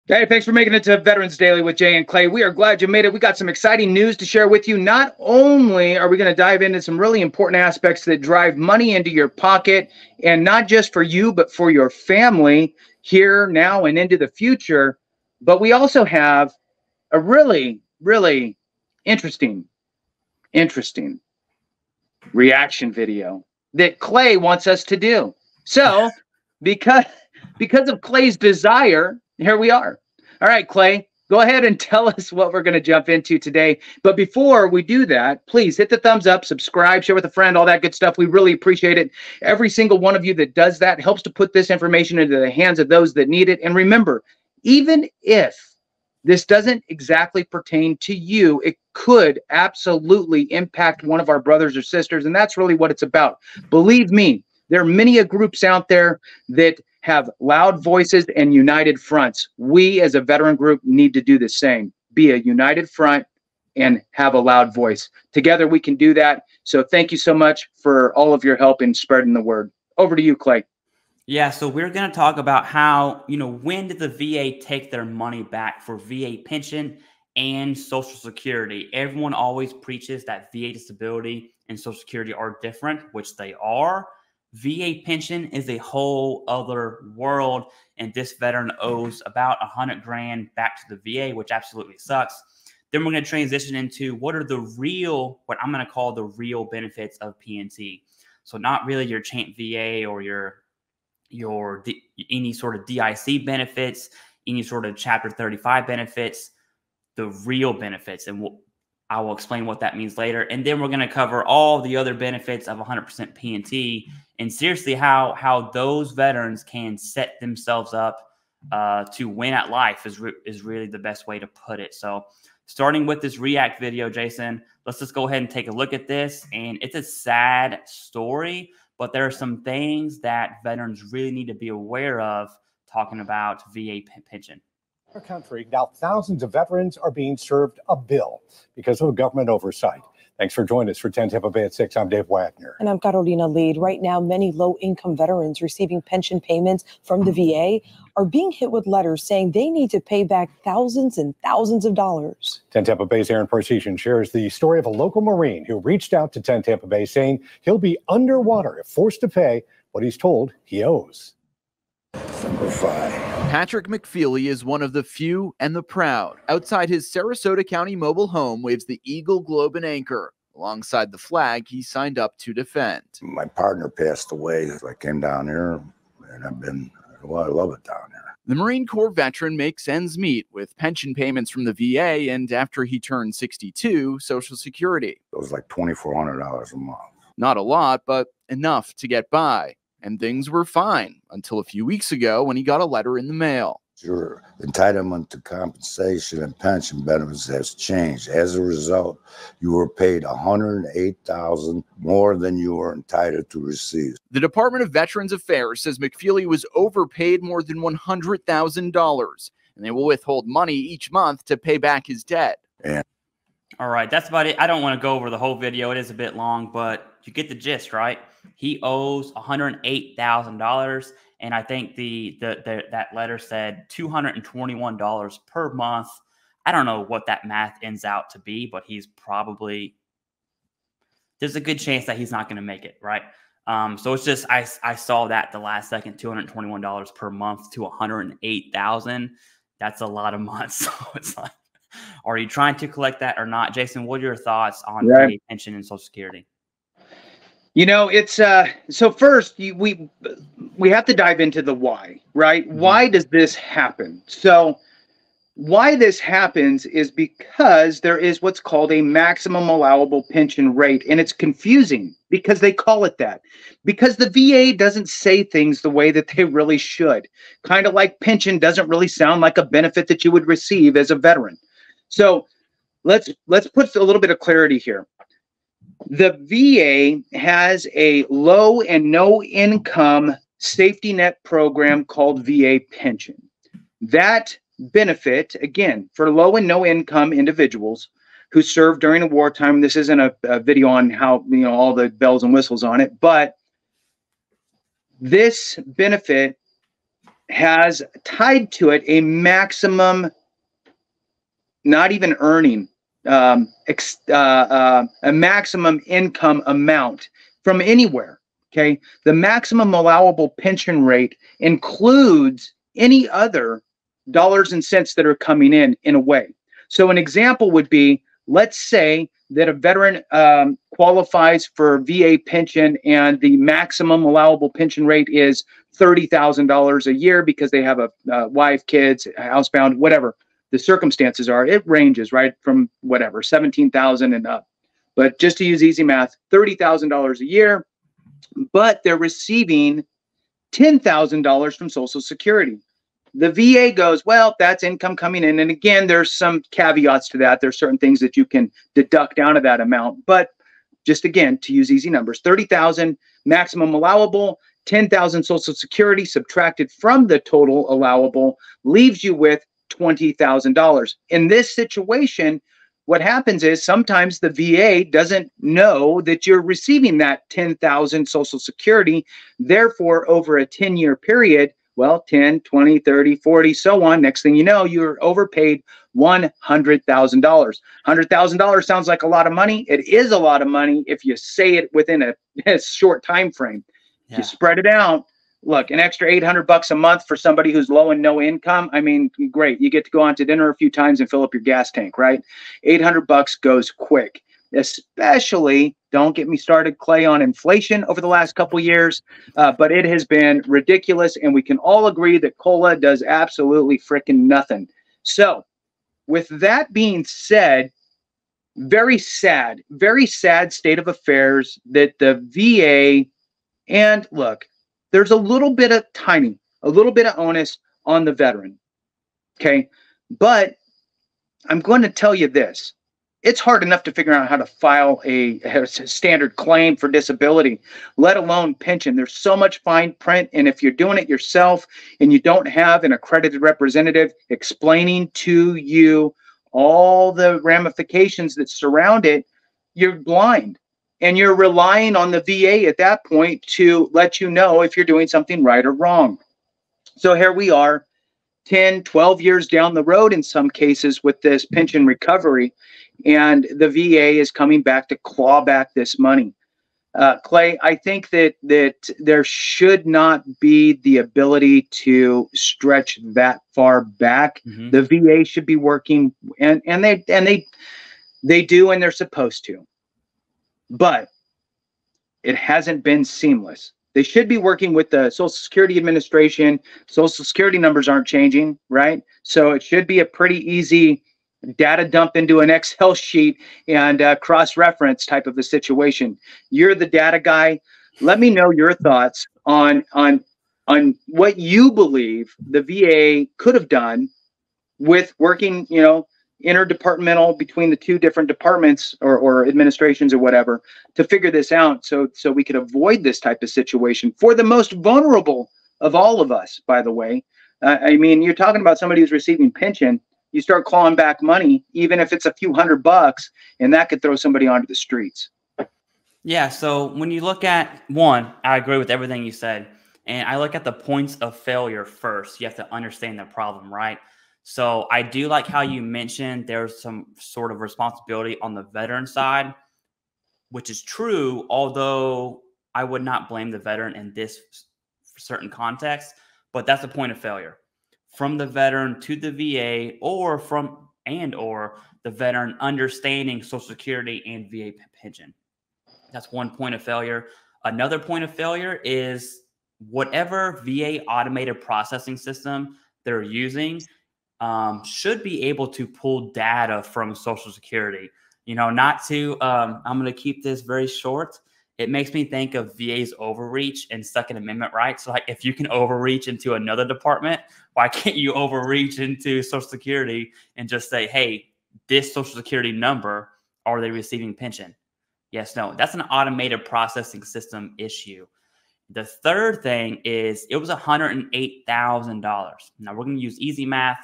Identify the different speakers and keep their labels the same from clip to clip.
Speaker 1: Hey, thanks for making it to Veterans Daily with Jay and Clay. We are glad you made it. We got some exciting news to share with you. Not only are we going to dive into some really important aspects that drive money into your pocket, and not just for you, but for your family here, now, and into the future, but we also have a really, really interesting reaction video that Clay wants us to do. So, because of Clay's desire, here we are. All right, Clay, go ahead and tell us what we're going to jump into today. But before we do that, please hit the thumbs up, subscribe, share with a friend, all that good stuff. We really appreciate it. Every single one of you that does that helps to put this information into the hands of those that need it. And remember, even if this doesn't exactly pertain to you, it could absolutely impact one of our brothers or sisters, and that's really what it's about. Believe me, there are many groups out there that have loud voices and united fronts. We as a veteran group need to do the same. Be a united front and have a loud voice. Together we can do that. So thank you so much for all of your help in spreading the word. Over to you, Clay.
Speaker 2: Yeah, so we're going to talk about how, when did the VA take their money back for VA pension and Social Security? Everyone always preaches that VA disability and Social Security are different, which they are. VA pension is a whole other world, and this veteran owes about $100 grand back to the VA, which absolutely sucks. Then we're going to transition into what are what I'm going to call the real benefits of PNT. So not really your Champ VA or any sort of DIC benefits, any sort of Chapter 35 benefits, the real benefits, and I will explain what that means later. And then we're going to cover all the other benefits of 100% PNT, and seriously how those veterans can set themselves up to win at life is really the best way to put it. So starting with this React video, Jason, let's just go ahead and take a look at this. And it's a sad story, but there are some things that veterans really need to be aware of talking about VA pension.
Speaker 3: Our country, now thousands of veterans are being served a bill because of government oversight. Thanks for joining us for 10 Tampa Bay at 6. I'm Dave Wagner.
Speaker 4: And I'm Carolina Lead. Right now, many low-income veterans receiving pension payments from the VA are being hit with letters saying they need to pay back thousands and thousands of dollars.
Speaker 3: 10 Tampa Bay's Aaron Parsesian shares the story of a local Marine who reached out to 10 Tampa Bay saying he'll be underwater if forced to pay what he's told he owes.
Speaker 5: Number 5. Patrick McFeely is one of the few and the proud. Outside his Sarasota County mobile home waves the Eagle, Globe, and Anchor, alongside the flag he signed up to defend.
Speaker 6: My partner passed away as I came down here, and I love it down here.
Speaker 5: The Marine Corps veteran makes ends meet with pension payments from the VA, and after he turned 62, Social Security.
Speaker 6: It was like $2,400 a month.
Speaker 5: Not a lot, but enough to get by. And things were fine until a few weeks ago when he got a letter in the mail.
Speaker 6: Your entitlement to compensation and pension benefits has changed. As a result, you were paid $108,000 more than you were entitled to receive.
Speaker 5: The Department of Veterans Affairs says McFeely was overpaid more than $100,000, and they will withhold money each month to pay back his debt.
Speaker 6: And
Speaker 2: all right, that's about it. I don't want to go over the whole video. It is a bit long, but you get the gist, right? He owes $108,000, and I think that letter said $221 per month. I don't know what that math ends out to be, but there's a good chance that he's not going to make it, right? So it's just I saw that the last second, $221 per month to $108,000. That's a lot of months. So it's like, are you trying to collect that or not? Jason, what are your thoughts on VA pension and Social Security?
Speaker 1: It's so first we have to dive into the why, right? Mm-hmm. Why does this happen? So why this happens is because there is what's called a maximum allowable pension rate, and it's confusing because they call it that because the VA doesn't say things the way that they really should. Kind of like pension doesn't really sound like a benefit that you would receive as a veteran. So let's put a little bit of clarity here. The VA has a low and no income safety net program called VA pension. That benefit, again, for low and no income individuals who served during a wartime. This isn't a video on how, all the bells and whistles on it, but this benefit has tied to it a maximum, not even earning, a maximum income amount from anywhere. Okay. The maximum allowable pension rate includes any other dollars and cents that are coming in a way. So an example would be, let's say that a veteran qualifies for VA pension and the maximum allowable pension rate is $30,000 a year because they have a wife, kids, housebound, whatever the circumstances are. It ranges, right, from whatever, 17,000 and up. But just to use easy math, $30,000 a year, but they're receiving $10,000 from Social Security. The VA goes, well, that's income coming in. And again, there's some caveats to that. There's certain things that you can deduct down of that amount. But just again, to use easy numbers, 30,000 maximum allowable, 10,000 Social Security subtracted from the total allowable leaves you with $20,000. In this situation, what happens is sometimes the VA doesn't know that you're receiving that 10,000 Social Security. Therefore, over a 10-year period, well, 10, 20, 30, 40, so on. Next thing you know, you're overpaid $100,000. $100,000 sounds like a lot of money. It is a lot of money if you say it within a short time frame. Yeah. If you spread it out, look, an extra $800 a month for somebody who's low and no income. I mean, great. You get to go out to dinner a few times and fill up your gas tank, right? $800 goes quick. Especially, don't get me started, Clay, on inflation over the last couple of years, but it has been ridiculous, and we can all agree that COLA does absolutely freaking nothing. So, with that being said, very sad state of affairs that the VA, and look, there's a little bit of onus on the veteran, okay? But I'm going to tell you this. It's hard enough to figure out how to file a standard claim for disability, let alone pension. There's so much fine print, and if you're doing it yourself and you don't have an accredited representative explaining to you all the ramifications that surround it, you're blind. And you're relying on the VA at that point to let you know if you're doing something right or wrong. So here we are, 10, 12 years down the road in some cases with this pension recovery, and the VA is coming back to claw back this money. Clay, I think that there should not be the ability to stretch that far back. Mm-hmm. The VA should be working, and they do, and they're supposed to. But it hasn't been seamless. They should be working with the Social Security Administration. Social Security numbers aren't changing, right? So it should be a pretty easy data dump into an Excel sheet and cross-reference type of a situation. You're the data guy. Let me know your thoughts on what you believe the VA could have done with working, interdepartmental between the two different departments or administrations or whatever to figure this out so we could avoid this type of situation for the most vulnerable of all of us, by the way. I mean, you're talking about somebody who's receiving pension. You start clawing back money, even if it's a few $100, and that could throw somebody onto the streets.
Speaker 2: Yeah, so when you look at one, I agree with everything you said. And I look at the points of failure first. You have to understand the problem, right? So I do like how you mentioned there's some sort of responsibility on the veteran side, which is true, although I would not blame the veteran in this certain context, but that's a point of failure. From the veteran to the VA or the veteran understanding Social Security and VA pension. That's one point of failure. Another point of failure is whatever VA automated processing system they're using should be able to pull data from Social Security. Not to, I'm going to keep this very short. It makes me think of VA's overreach and Second Amendment rights. So, like, if you can overreach into another department, why can't you overreach into Social Security and just say, hey, this Social Security number, are they receiving pension? Yes, no. That's an automated processing system issue. The third thing is it was $108,000. Now, we're going to use easy math.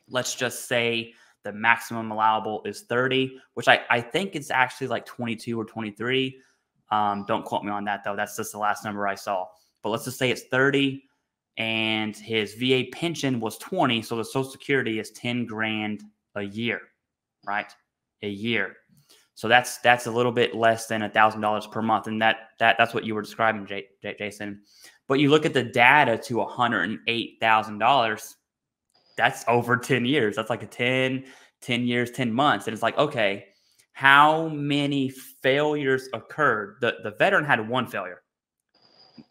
Speaker 2: Let's just say the maximum allowable is 30, which I think it's actually like 22 or 23. Don't quote me on that, though. That's just the last number I saw. But let's just say it's 30. and his VA pension was 20. So the Social Security is 10 grand a year, right? A year. So that's a little bit less than $1,000 per month. And that's what you were describing, Jason. But you look at the data to $108,000, that's over 10 years. That's like a 10 years, 10 months. And it's like, okay, how many failures occurred? The veteran had one failure,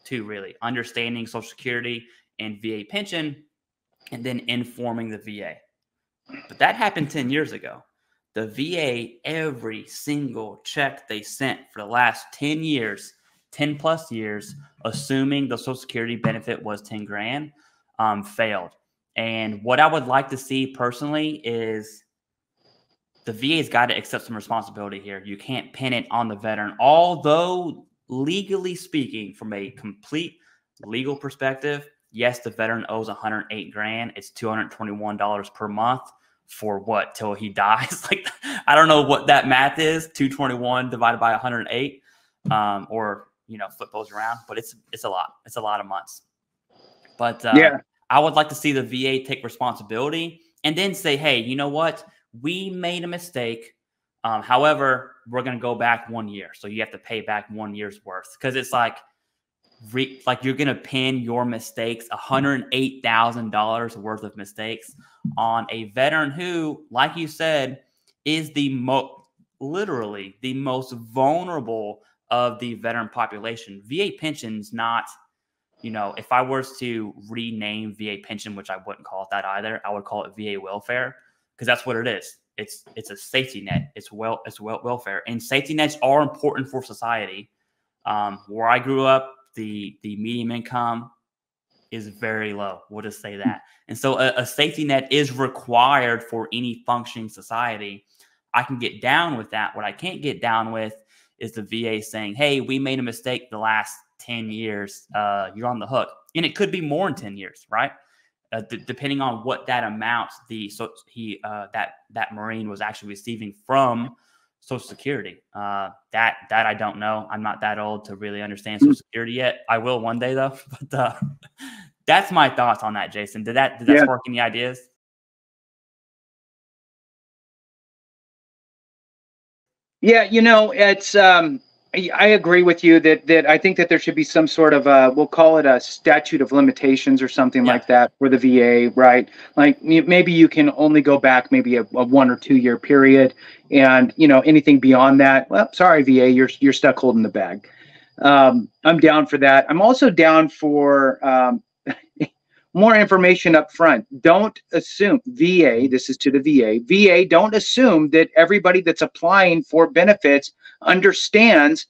Speaker 2: two really, understanding Social Security and VA pension, and then informing the VA. But that happened 10 years ago. The VA, every single check they sent for the last 10 years, 10 plus years, assuming the Social Security benefit was 10 grand, failed. And what I would like to see personally is the VA's got to accept some responsibility here. You can't pin it on the veteran. Although legally speaking, from a complete legal perspective, yes, the veteran owes 108 grand. It's $221 per month for what, till he dies? Like, I don't know what that math is. 221 divided by 108, or, you know, flip those around, but it's a lot. It's a lot of months. But yeah, I would like to see the VA take responsibility and then say, hey, you know what? We made a mistake. However, we're going to go back 1 year. So you have to pay back 1 year's worth. Because it's like you're going to pin your mistakes, $108,000 worth of mistakes, on a veteran who, like you said, is literally the most vulnerable of the veteran population. VA pension's not, you know, if I was to rename VA pension, which I wouldn't call it that either, I would call it VA welfare, because that's what it is. It's a safety net. It's welfare, and safety nets are important for society. Where I grew up, the median income is very low. We'll just say that. And so a safety net is required for any functioning society. I can get down with that. What I can't get down with is the VA saying, hey, we made a mistake the last 10 years. You're on the hook. And it could be more than 10 years, right? Depending on what that amount that Marine was actually receiving from Social Security. That I don't know. I'm not that old to really understand Social Security yet. I will one day though. But that's my thoughts on that, Jason. Did that spark any ideas?
Speaker 1: Yeah, you know, it's I agree with you that I think that there should be some sort of we'll call it a statute of limitations or something like that for the VA, right? Like maybe you can only go back maybe a 1 or 2 year period, and you know, anything beyond that, well, sorry VA, you're stuck holding the bag. I'm down for that. I'm also down for more information up front. Don't assume, VA, this is to the VA, don't assume that everybody that's applying for benefits understands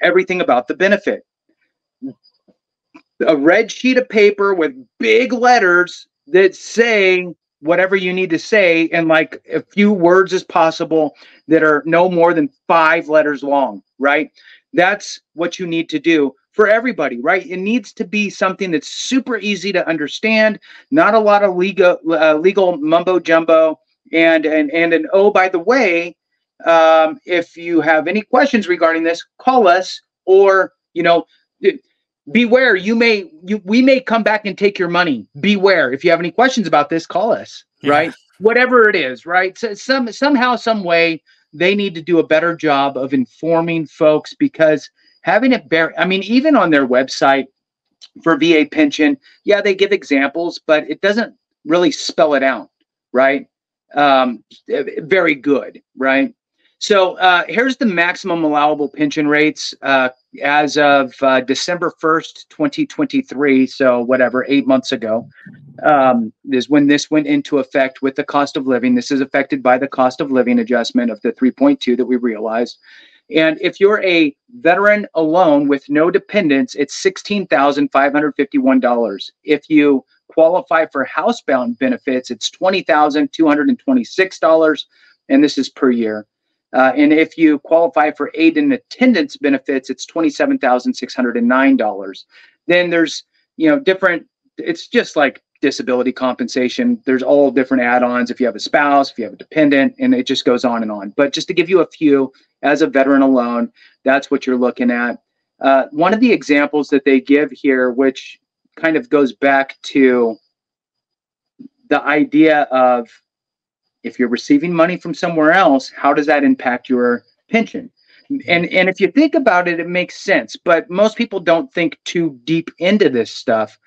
Speaker 1: everything about the benefit. A red sheet of paper with big letters that say whatever you need to say in like a few words as possible that are no more than 5 letters long, right? That's what you need to do for everybody, right? It needs to be something that's super easy to understand, not a lot of legal mumbo jumbo, and oh, by the way, if you have any questions regarding this, call us, or you know, beware. We may come back and take your money. Beware. If you have any questions about this, call us. Right? Whatever it is, right? So somehow, some way, they need to do a better job of informing folks, because having it I mean, even on their website for VA pension, yeah, they give examples, but it doesn't really spell it out, right? Very good, right? So here's the maximum allowable pension rates as of December 1st, 2023. So whatever, 8 months ago is when this went into effect with the cost of living. This is affected by the cost of living adjustment of the 3.2 that we realized. And if you're a veteran alone with no dependents, it's $16,551. If you qualify for housebound benefits, it's $20,226, and this is per year. And if you qualify for aid and attendance benefits, it's $27,609. Then there's, you know, different, it's just like disability compensation. There's all different add-ons if you have a spouse, if you have a dependent, and it just goes on and on. But just to give you a few, as a veteran alone, that's what you're looking at. One of the examples that they give here, which kind of goes back to the idea of, if you're receiving money from somewhere else, how does that impact your pension? And if you think about it, it makes sense, but most people don't think too deep into this stuff.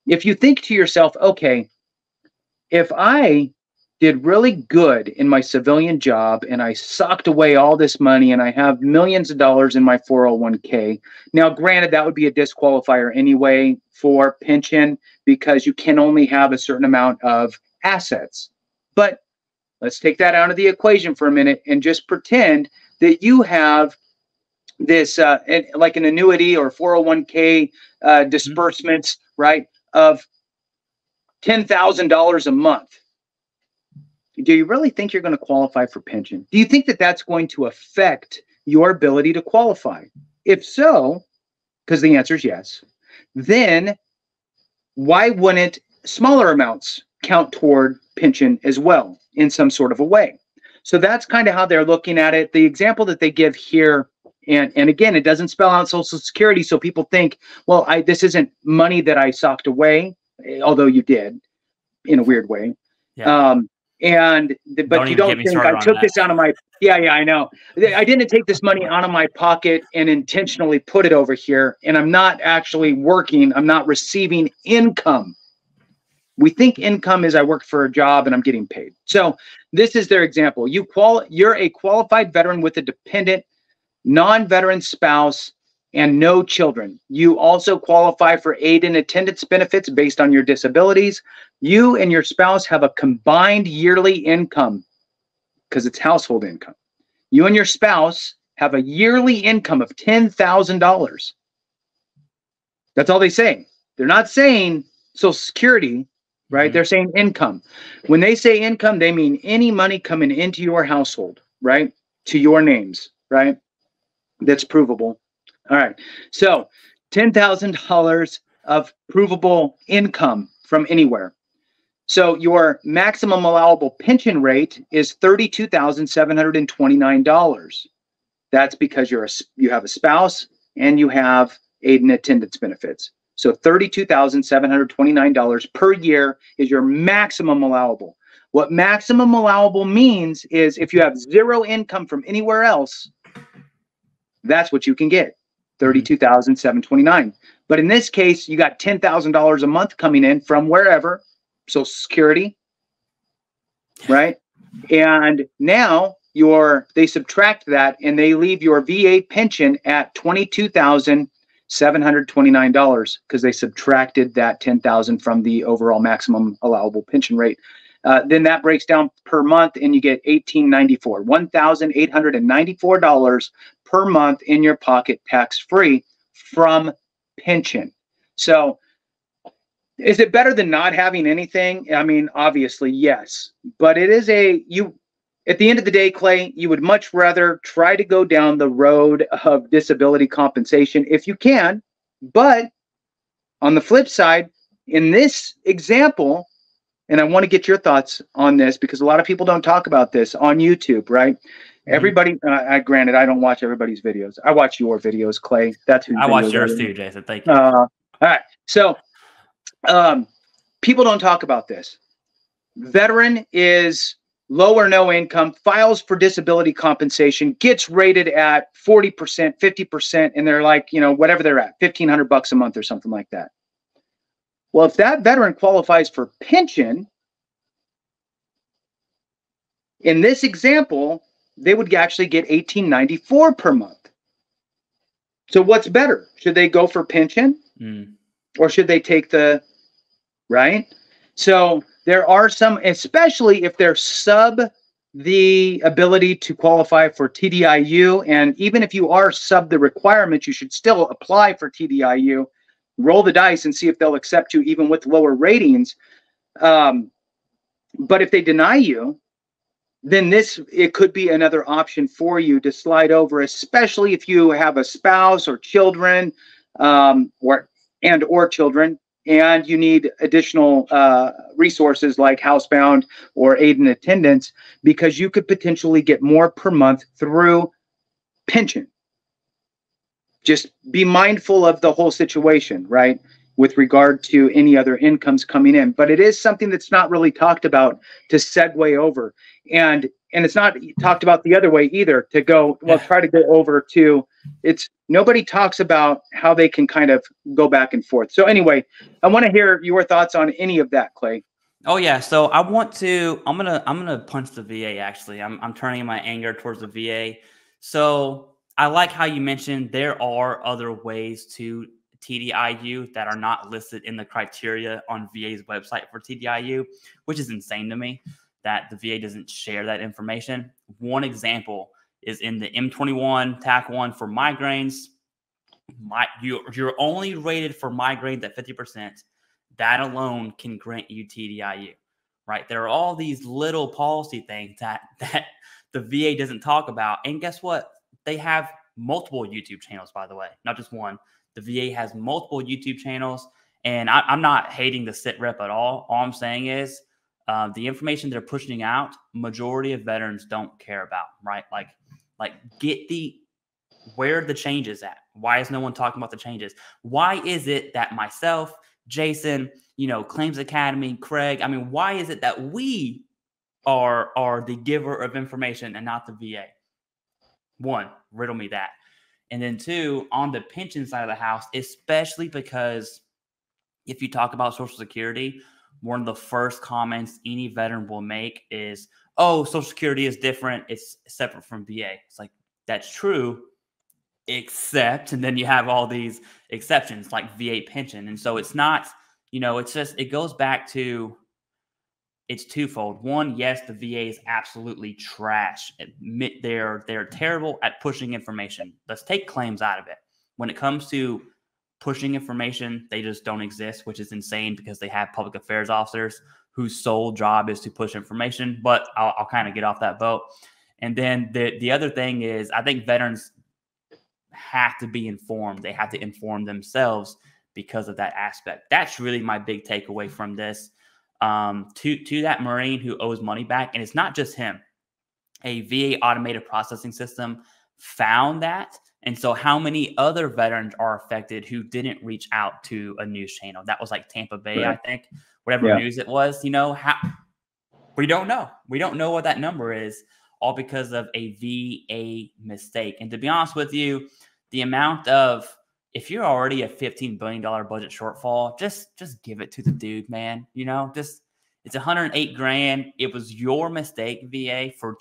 Speaker 1: If you think to yourself, okay, if I did really good in my civilian job and I socked away all this money and I have millions of dollars in my 401k. Now, granted, that would be a disqualifier anyway for pension because you can only have a certain amount of assets. But let's take that out of the equation for a minute and just pretend that you have this like an annuity or 401k disbursements, right, of $10,000 a month. Do you really think you're going to qualify for pension? Do you think that that's going to affect your ability to qualify? If so, because the answer is yes, then why wouldn't smaller amounts count toward pension as well in some sort of a way? So that's kind of how they're looking at it. The example that they give here, and again, it doesn't spell out Social Security, so people think, well, this isn't money that I socked away, although you did in a weird way.
Speaker 2: Yeah.
Speaker 1: But you don't think I took this out of my, I know. I didn't take this money out of my pocket and intentionally put it over here, and I'm not actually working. I'm not receiving income. We think income is I work for a job and I'm getting paid. So this is their example. You're a qualified veteran with a dependent, non-veteran spouse and no children. You also qualify for aid and attendance benefits based on your disabilities. You and your spouse have a combined yearly income, because it's household income. You and your spouse have a yearly income of $10,000. That's all they say. They're not saying Social Security, right? They're saying income. When they say income, they mean any money coming into your household, right? To your names, right? That's provable. All right. So $10,000 of provable income from anywhere. So your maximum allowable pension rate is $32,729. That's because you have a spouse and you have aid and attendance benefits. So $32,729 per year is your maximum allowable. What maximum allowable means is if you have zero income from anywhere else, that's what you can get, $32,729. But in this case, you got $10,000 a month coming in from wherever, Social Security, right? And now they subtract that and they leave your VA pension at $22,729 because they subtracted that $10,000 from the overall maximum allowable pension rate. Then that breaks down per month and you get $1,894 per month in your pocket, tax-free from pension. So is it better than not having anything? I mean, obviously, yes. But it is at the end of the day, Clay, you would much rather try to go down the road of disability compensation if you can. But on the flip side, in this example, and I want to get your thoughts on this because a lot of people don't talk about this on YouTube, right? Everybody, granted, I don't watch everybody's videos. I watch your videos, Clay. That's who
Speaker 2: I watch yours too, Jason. Thank you.
Speaker 1: All right. So people don't talk about this. Veteran is low or no income, files for disability compensation, gets rated at 40%, 50%, and they're like, whatever they're at, $1,500 a month or something like that. Well, if that veteran qualifies for pension, in this example, they would actually get $1,894 per month. So what's better? Should they go for pension or should they take right? So there are some, especially if they're sub the ability to qualify for TDIU. And even if you are sub the requirement, you should still apply for TDIU, roll the dice and see if they'll accept you even with lower ratings. But if they deny you, then it could be another option for you to slide over, especially if you have a spouse or children or children, and you need additional resources like housebound or aid and attendance, because you could potentially get more per month through pension. Just be mindful of the whole situation, right? with regard to any other incomes coming in. But it is something that's not really talked about to segue over. And it's not talked about the other way either, to go, well, try to go over to, it's, nobody talks about how they can kind of go back and forth. So anyway, I want to hear your thoughts on any of that, Clay.
Speaker 2: Oh yeah, so I'm gonna punch the VA. Actually, I'm turning my anger towards the VA. So I like how you mentioned there are other ways to TDIU that are not listed in the criteria on VA's website for TDIU, which is insane to me that the VA doesn't share that information. One example is in the M21 TAC 1 for migraines. You're only rated for migraines at 50%. That alone can grant you TDIU, right? There are all these little policy things that the VA doesn't talk about. And guess what? They have multiple YouTube channels, by the way, not just one. The VA has multiple YouTube channels, and I'm not hating the sit rep at all. All I'm saying is the information they're pushing out, majority of veterans don't care about, right? Like get where are the changes at? Why is no one talking about the changes? Why is it that myself, Jason, Claims Academy, Craig, I mean, why is it that we are the giver of information and not the VA? One, riddle me that. And then two, on the pension side of the house, especially because if you talk about Social Security, one of the first comments any veteran will make is, oh, Social Security is different. It's separate from VA. It's like, that's true, except, and then you have all these exceptions like VA pension. And so it's not, it's just, it goes back to, it's twofold. One, yes, the VA is absolutely trash. Admit they're terrible at pushing information. Let's take claims out of it. When it comes to pushing information, they just don't exist, which is insane because they have public affairs officers whose sole job is to push information. But I'll kind of get off that boat. And then the other thing is, I think veterans have to be informed. They have to inform themselves because of that aspect. That's really my big takeaway from this. To that Marine who owes money back, and it's not just him. A VA automated processing system found that. And so how many other veterans are affected who didn't reach out to a news channel? That was like Tampa Bay, right. I think, whatever news it was, how we don't know. We don't know what that number is, all because of a VA mistake. And to be honest with you, the amount of, if you're already a $15 billion budget shortfall, just give it to the dude, man. It's 108 grand. It was your mistake, VA, for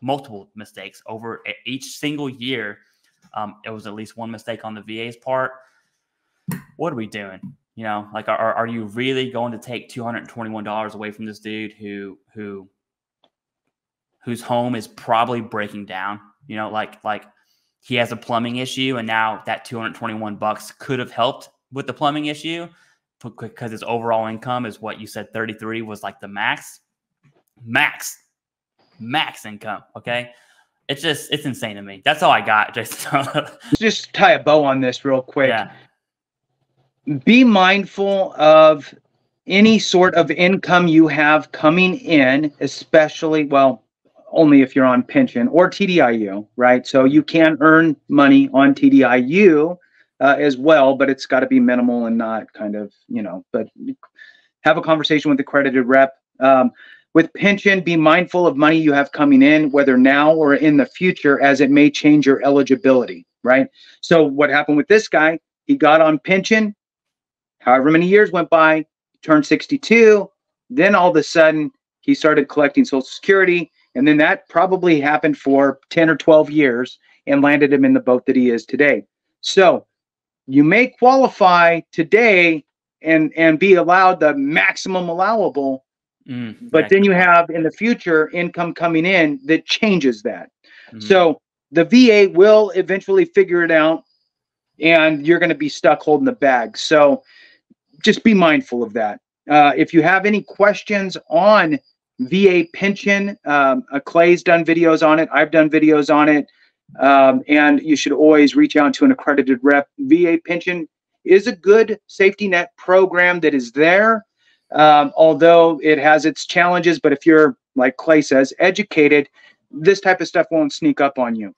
Speaker 2: multiple mistakes over each single year. It was at least one mistake on the VA's part. What are we doing? Are you really going to take $221 away from this dude whose home is probably breaking down? Like he has a plumbing issue, and now that $221 could have helped with the plumbing issue because his overall income is what you said, 33 was like the max income. Okay. It's insane to me. That's all I got.
Speaker 1: Just tie a bow on this real quick.
Speaker 2: Yeah.
Speaker 1: Be mindful of any sort of income you have coming in, especially, well, only if you're on pension or TDIU, right? So you can earn money on TDIU as well, but it's got to be minimal and not kind of, but have a conversation with the accredited rep. With pension, be mindful of money you have coming in, whether now or in the future, as it may change your eligibility, right? So what happened with this guy, he got on pension, however many years went by, turned 62, then all of a sudden he started collecting Social Security, and then that probably happened for 10 or 12 years and landed him in the boat that he is today. So you may qualify today and be allowed the maximum allowable, but then you have in the future income coming in that changes that. So the VA will eventually figure it out, and you're going to be stuck holding the bag. So just be mindful of that. If you have any questions on VA pension, Clay's done videos on it. I've done videos on it. And you should always reach out to an accredited rep. VA pension is a good safety net program that is there, although it has its challenges. But if you're, like Clay says, educated, this type of stuff won't sneak up on you.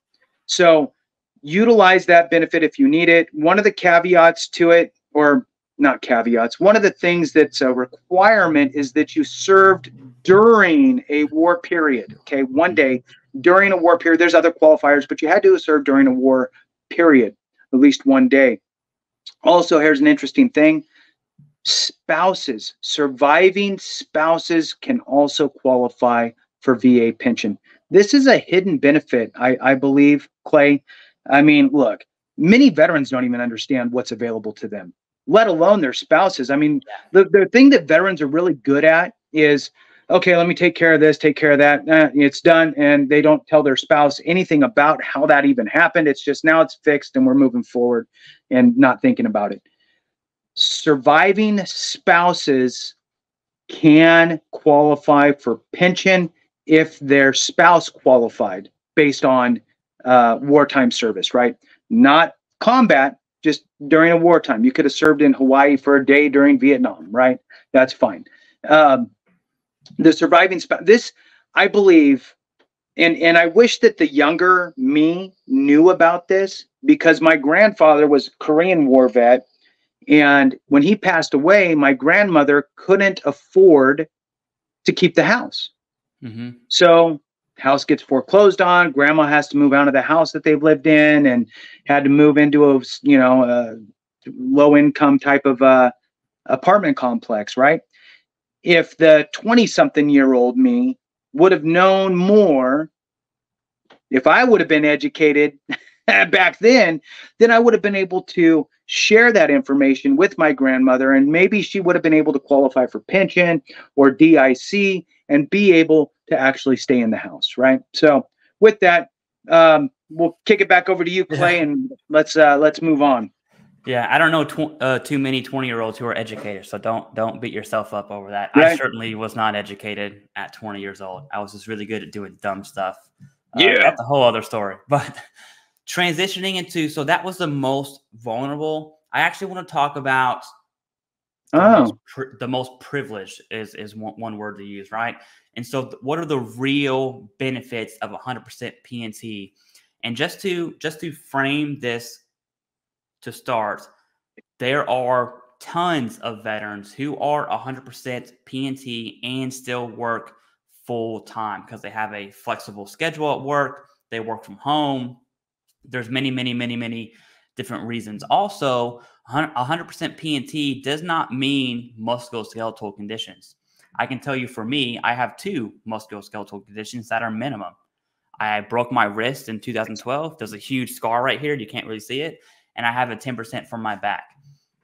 Speaker 1: So utilize that benefit if you need it. One of the caveats to it, or not caveats. One of the things that's a requirement is that you served during a war period. Okay, one day during a war period. There's other qualifiers, but you had to serve during a war period, at least one day. Also, here's an interesting thing. Spouses, surviving spouses can also qualify for VA pension. This is a hidden benefit, I believe, Clay. I mean, look, many veterans don't even understand what's available to them, let alone their spouses. I mean, the thing that veterans are really good at is, okay, let me take care of this, take care of that. It's done. And they don't tell their spouse anything about how that even happened. It's just now it's fixed and we're moving forward and not thinking about it. Surviving spouses can qualify for pension if their spouse qualified based on wartime service, right? Not combat, just during a wartime. You could have served in Hawaii for a day during Vietnam, right? That's fine. The surviving spouse, this, I believe, and I wish that the younger me knew about this, because my grandfather was a Korean War vet. And when he passed away, my grandmother couldn't afford to keep the house.
Speaker 2: Mm-hmm.
Speaker 1: So house gets foreclosed on. Grandma has to move out of the house that they've lived in and had to move into a, low income type of apartment complex, right? If the 20-something-year-old me would have known more, if I would have been educated back then I would have been able to share that information with my grandmother, and maybe she would have been able to qualify for pension or DIC and be able to actually stay in the house, right? So with that, we'll kick it back over to you, Clay, and let's move on.
Speaker 2: Yeah, I don't know too many 20-year-olds who are educated, so don't beat yourself up over that.
Speaker 1: Right.
Speaker 2: I certainly was not educated at 20 years old. I was just really good at doing dumb stuff. That's a whole other story. But transitioning into, so that was the most vulnerable. I actually want to talk about the most privileged is one word to use, right? And so what are the real benefits of 100% PNT? And just to frame this to start, there are tons of veterans who are 100% PNT and still work full time because they have a flexible schedule at work. They work from home. There's many different reasons. Also, 100% PNT does not mean musculoskeletal conditions. I can tell you, for me, I have 2 musculoskeletal conditions that are minimum. I broke my wrist in 2012. There's a huge scar right here. You can't really see it. And I have a 10% from my back.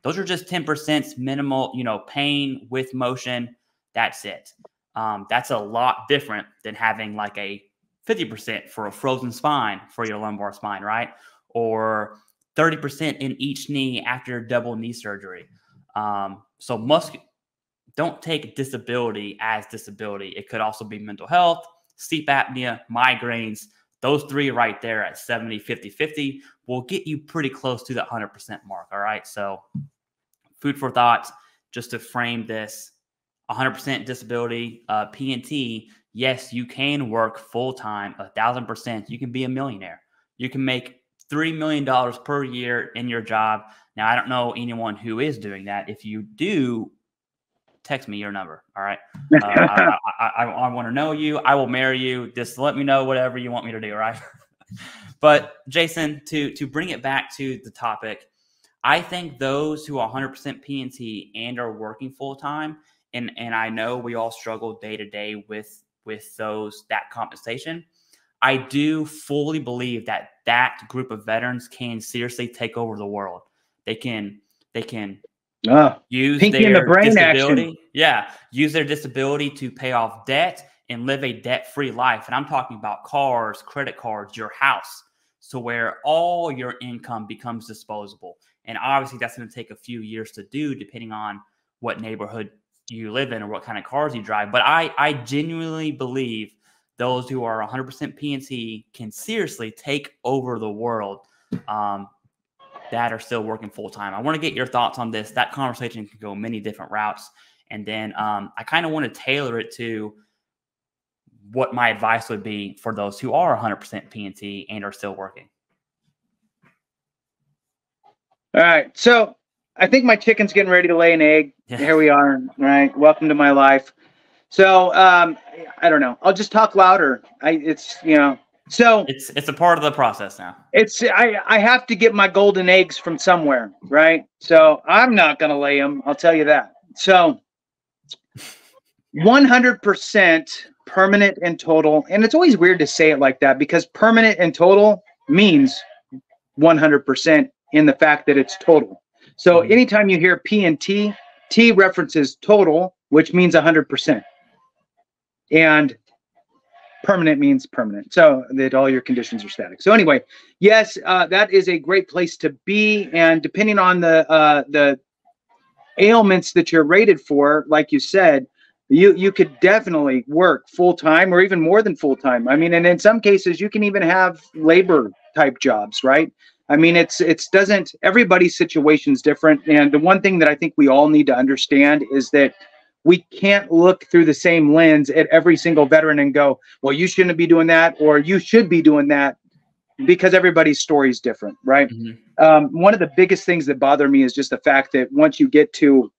Speaker 2: Those are just 10% minimal, pain with motion. That's it. That's a lot different than having like a 50% for a frozen spine for your lumbar spine, right? Or 30% in each knee after double knee surgery. So don't take disability as disability. It could also be mental health, sleep apnea, migraines. Those 3 right there at 70, 50, 50 will get you pretty close to the 100% mark. All right. So food for thought, just to frame this, 100% disability, PNT. Yes, you can work full-time, 1,000%. You can be a millionaire. You can make $3 million per year in your job. Now, I don't know anyone who is doing that. If you do, text me your number. All right. I want to know you. I will marry you. Just let me know whatever you want me to do. Right. But Jason, to bring it back to the topic, I think those who are 100% PNT and are working full time, and I know we all struggle day to day with that compensation. I do fully believe that group of veterans can seriously take over the world. They can use their disability. Yeah, use their disability to pay off debt and live a debt-free life. And I'm talking about cars, credit cards, your house, so where all your income becomes disposable. And obviously that's going to take a few years to do, depending on what neighborhood you live in or what kind of cars you drive. But I genuinely believe those who are 100% PNT can seriously take over the world that are still working full-time. I want to get your thoughts on this. That conversation can go many different routes. And then I kind of want to tailor it to what my advice would be for those who are 100% PNT and are still working.
Speaker 1: All right. So I think my chicken's getting ready to lay an egg.
Speaker 2: Yeah.
Speaker 1: Here we are. All right. Welcome to my life. So I don't know. I'll just talk louder. So
Speaker 2: It's a part of the process now.
Speaker 1: I have to get my golden eggs from somewhere, right? So I'm not going to lay them. I'll tell you that. So 100% permanent and total. And it's always weird to say it like that because permanent and total means 100% in the fact that it's total. So anytime you hear P and T, T references total, which means 100%. And permanent means permanent. So that all your conditions are static. So anyway, yes, that is a great place to be. And depending on the ailments that you're rated for, like you said, you could definitely work full-time or even more than full-time. I mean, and in some cases you can even have labor type jobs, right? I mean, everybody's situation is different. And the one thing that I think we all need to understand is that we can't look through the same lens at every single veteran and go, well, you shouldn't be doing that, or you should be doing that, because everybody's story is different, right? One of the biggest things that bother me is just the fact that once you get to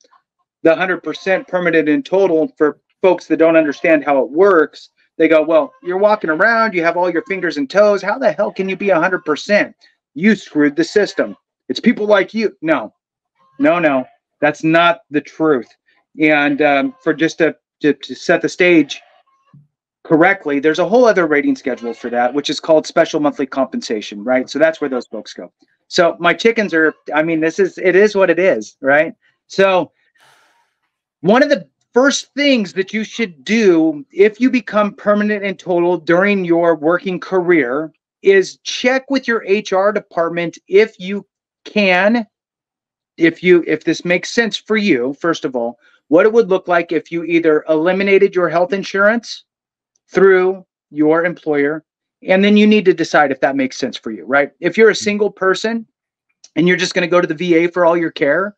Speaker 1: the 100% permanent in total, for folks that don't understand how it works, they go, well, you're walking around, you have all your fingers and toes. How the hell can you be 100%? You screwed the system. It's people like you. No, that's not the truth. And for just to set the stage correctly, there's a whole other rating schedule for that, which is called special monthly compensation, right? So that's where those folks go. So my chickens are, I mean, it is what it is, right? So one of the first things that you should do if you become permanent and total during your working career is check with your HR department if you can, if this makes sense for you, first of all, what it would look like if you either eliminated your health insurance through your employer, and then you need to decide if that makes sense for you, right? If you're a single person and you're just going to go to the VA for all your care,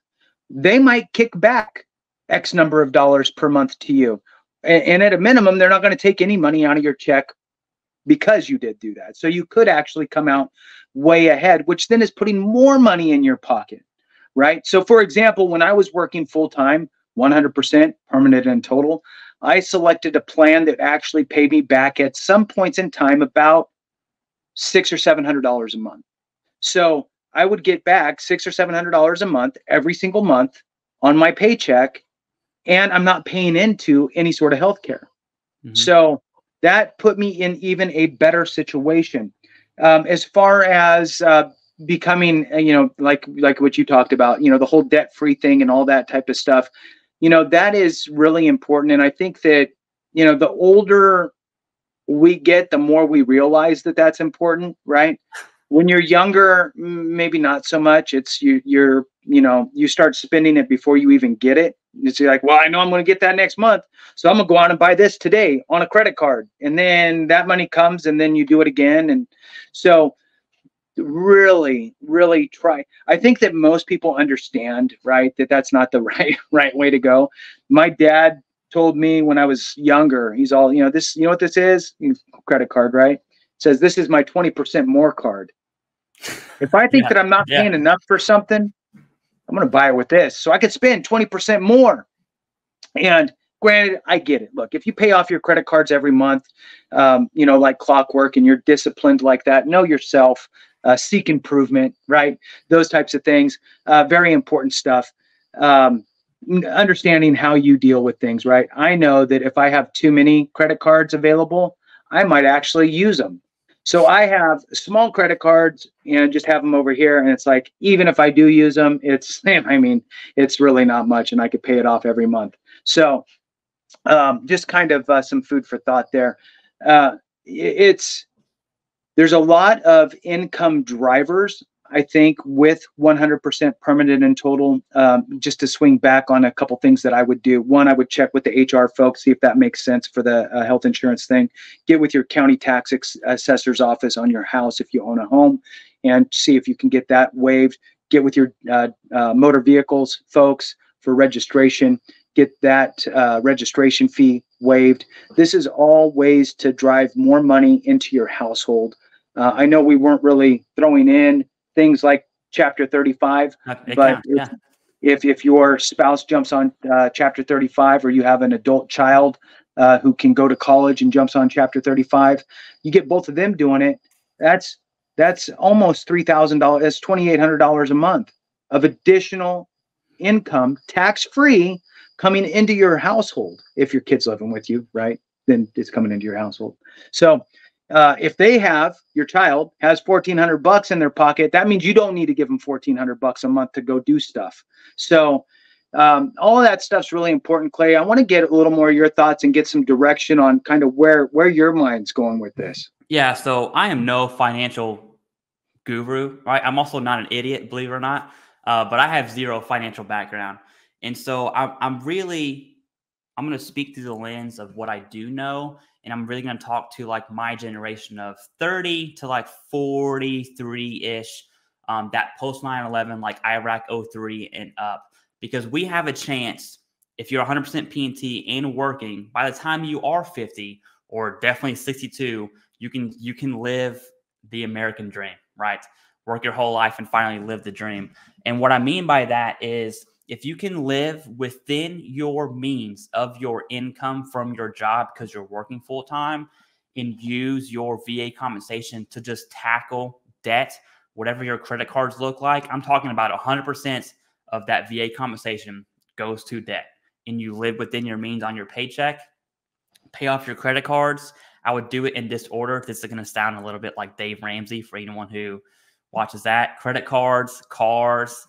Speaker 1: they might kick back X number of dollars per month to you. And at a minimum, they're not going to take any money out of your check because you did do that. So you could actually come out way ahead, which then is putting more money in your pocket, right? So for example, when I was working full-time, 100% permanent and total, I selected a plan that actually paid me back at some points in time about $600 or $700 a month. So I would get back $600 or $700 a month every single month on my paycheck, and I'm not paying into any sort of health care. So that put me in even a better situation. As far as becoming, like what you talked about, the whole debt-free thing and all that type of stuff, that is really important. And I think that, the older we get, the more we realize that that's important, right? When you're younger, maybe not so much. It's you start spending it before you even get it. It's like, well, I know I'm going to get that next month, so I'm going to go out and buy this today on a credit card. And then that money comes and then you do it again. And so really, really try. I think that most people understand, right, that that's not the right way to go. My dad told me when I was younger, he's all, this, what this is? Credit card, right? It says, this is my 20% more card. If I think that I'm not paying enough for something, I'm going to buy it with this so I could spend 20% more. And granted, I get it. Look, if you pay off your credit cards every month, like clockwork, and you're disciplined like that, know yourself, seek improvement, right? Those types of things, very important stuff. Understanding how you deal with things, right? I know that if I have too many credit cards available, I might actually use them. So I have small credit cards and just have them over here. And it's like, even if I do use them, it's really not much, and I could pay it off every month. So just kind of some food for thought there. There's a lot of income drivers, I think, with 100% permanent and total. Just to swing back on a couple things that I would do. One, I would check with the HR folks, see if that makes sense for the health insurance thing. Get with your county tax assessor's office on your house if you own a home, and see if you can get that waived. Get with your motor vehicles folks for registration. Get that registration fee waived. This is all ways to drive more money into your household. I know we weren't really throwing in things like Chapter 35, but if your spouse jumps on Chapter 35, or you have an adult child who can go to college and jumps on Chapter 35, you get both of them doing it. That's almost $3,000. That's $2,800 a month of additional income, tax-free, coming into your household. If your kid's living with you, right, then it's coming into your household. So if your child has $1,400 in their pocket, that means you don't need to give them $1,400 a month to go do stuff. So all of that stuff's really important, Clay. I want to get a little more of your thoughts and get some direction on kind of where your mind's going with this.
Speaker 2: Yeah, so I am no financial guru, right? I'm also not an idiot, believe it or not, but I have zero financial background. And so I'm going to speak through the lens of what I do know. And I'm really going to talk to like my generation of 30 to like 43-ish, that post 9/11, like Iraq 03 and up, because we have a chance, if you're 100% P&T and working, by the time you are 50 or definitely 62, you can live the American dream, right? Work your whole life and finally live the dream. And what I mean by that is, if you can live within your means of your income from your job because you're working full time, and use your VA compensation to just tackle debt, whatever your credit cards look like, I'm talking about 100% of that VA compensation goes to debt, and you live within your means on your paycheck, pay off your credit cards. I would do it in this order. This is going to sound a little bit like Dave Ramsey for anyone who watches that. Credit cards, cars,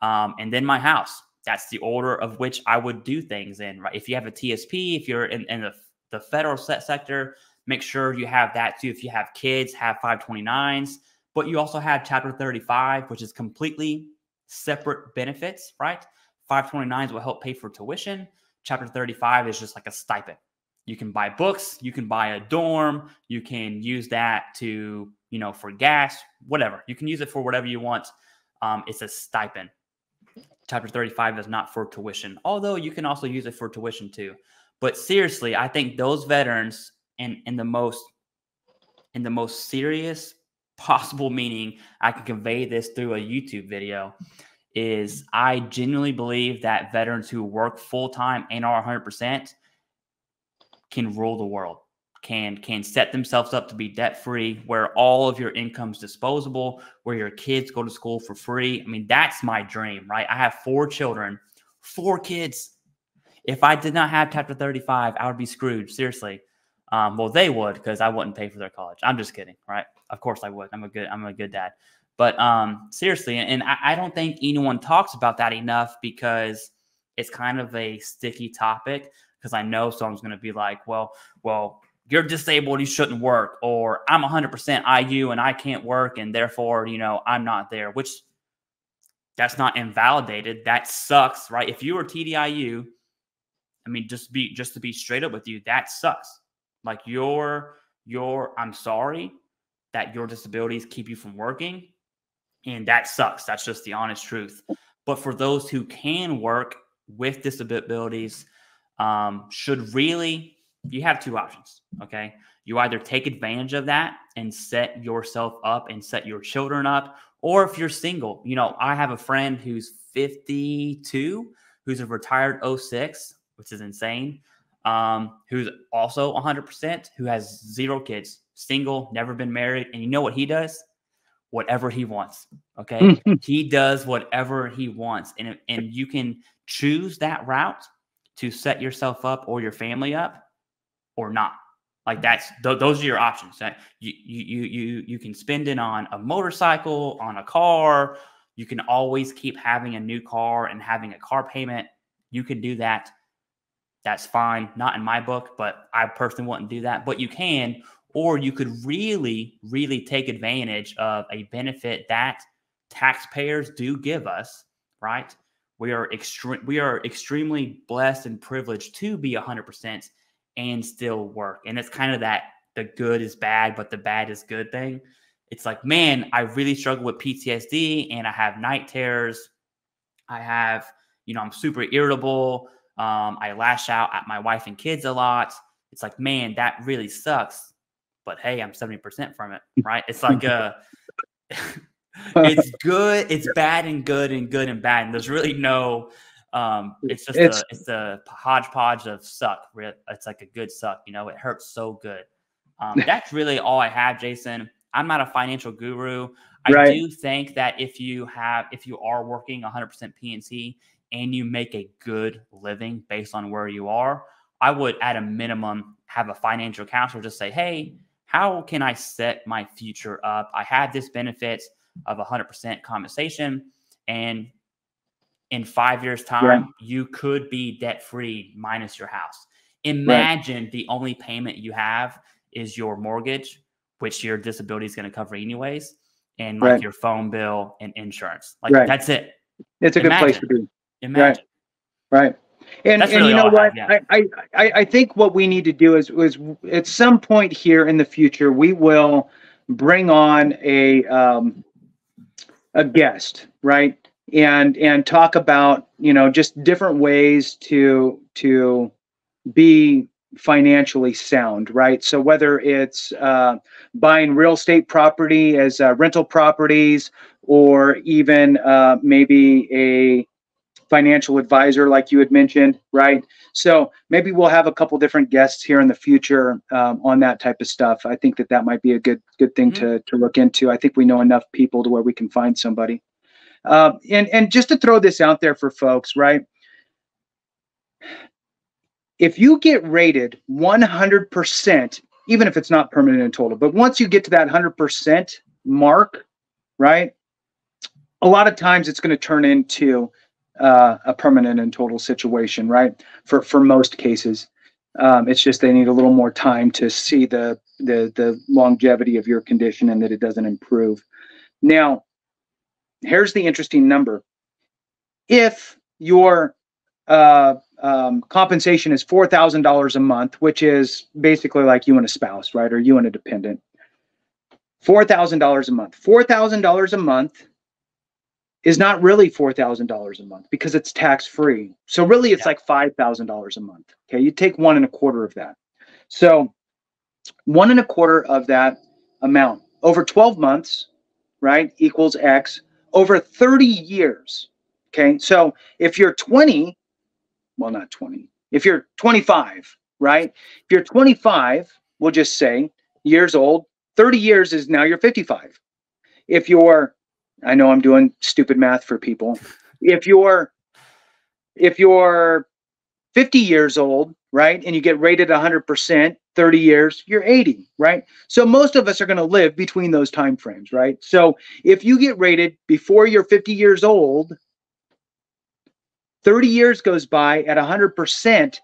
Speaker 2: and then my house. That's the order of which I would do things in, right? If you have a TSP, if you're in the federal sector, make sure you have that too. If you have kids, have 529s, but you also have Chapter 35, which is completely separate benefits, right? 529s will help pay for tuition. Chapter 35 is just like a stipend. You can buy books, you can buy a dorm, you can use that to, for gas, whatever. You can use it for whatever you want. It's a stipend. Chapter 35 is not for tuition, although you can also use it for tuition too. But seriously, I think those veterans, in the most serious possible meaning I can convey this through a YouTube video, is I genuinely believe that veterans who work full-time and are 100% can rule the world, can set themselves up to be debt-free, where all of your income's disposable, where your kids go to school for free. I mean, that's my dream, right? I have 4 children, 4 kids. If I did not have Chapter 35, I would be screwed, seriously. Well, they would, because I wouldn't pay for their college. I'm just kidding, right? Of course I would. I'm a good dad. But seriously, and I don't think anyone talks about that enough, because it's kind of a sticky topic, because I know someone's going to be like, well, you're disabled, you shouldn't work, or I'm 100% IU and I can't work, and therefore, I'm not there, which that's not invalidated. That sucks, right? If you were TDIU, I mean, just to be straight up with you, that sucks. Like I'm sorry that your disabilities keep you from working, and that sucks. That's just the honest truth. But for those who can work with disabilities, you have 2 options, okay? You either take advantage of that and set yourself up and set your children up, or if you're single, I have a friend who's 52, who's a retired 06, which is insane, who's also 100%, who has 0 kids, single, never been married, and you know what he does? Whatever he wants, okay? He does whatever he wants, and you can choose that route to set yourself up or your family up, or not. Like those are your options. You can spend it on a motorcycle, on a car. You can always keep having a new car and having a car payment. You can do that. That's fine. Not in my book, but I personally wouldn't do that. But you can, or you could really, really take advantage of a benefit that taxpayers do give us, right? We are extremely blessed and privileged to be 100% and still work. And it's kind of that the good is bad, but the bad is good thing. It's like, man, I really struggle with PTSD, and I have night terrors. I have, I'm super irritable. I lash out at my wife and kids a lot. It's like, man, that really sucks. But hey, I'm 70% from it, right? It's like It's good. It's bad and good and good and bad. And there's really no. It's just it's a hodgepodge of suck. It's like a good suck. You know, it hurts so good. That's really all I have, Jason. I'm not a financial guru. I do think that if you are working 100% PNC and you make a good living based on where you are, I would at a minimum have a financial counselor just say, hey, how can I set my future up? I have this benefit of 100% compensation, and in 5 years' time, you could be debt-free minus your house. Imagine the only payment you have is your mortgage, which your disability is going to cover anyways, and like your phone bill and insurance. Like that's it.
Speaker 1: It's a good place to be.
Speaker 2: Imagine.
Speaker 1: Right. And
Speaker 2: really
Speaker 1: you know what?
Speaker 2: I
Speaker 1: I think what we need to do is at some point here in the future, we will bring on a guest, right? And talk about, you know, just different ways to be financially sound, right? So whether it's buying real estate property as rental properties, or even maybe a financial advisor like you had mentioned, right? So maybe we'll have a couple different guests here in the future on that type of stuff. I think that might be a good thing to look into. I think we know enough people to where we can find somebody. And just to throw this out there for folks, right? If you get rated 100%, even if it's not permanent and total, but once you get to that 100% mark, right? A lot of times it's going to turn into a permanent and total situation, right? For most cases, it's just they need a little more time to see the longevity of your condition and that it doesn't improve. Now, here's the interesting number. If your compensation is $4,000 a month, which is basically like you and a spouse, right? Or you and a dependent. $4,000 a month. $4,000 a month is not really $4,000 a month because it's tax-free. So really it's like $5,000 a month. Okay, you take 1 1/4 of that. So 1 1/4 of that amount over 12 months, right, equals X over 30 years. Okay, so if you're 20, well, not 20, if you're 25, right? If you're 25, we'll just say years old, 30 years is now you're 55. If you're, I know I'm doing stupid math for people. If you're 50 years old, right, and you get rated 100%, 30 years, you're 80, right? So most of us are going to live between those time frames, right? So if you get rated before you're 50 years old, 30 years goes by at 100%,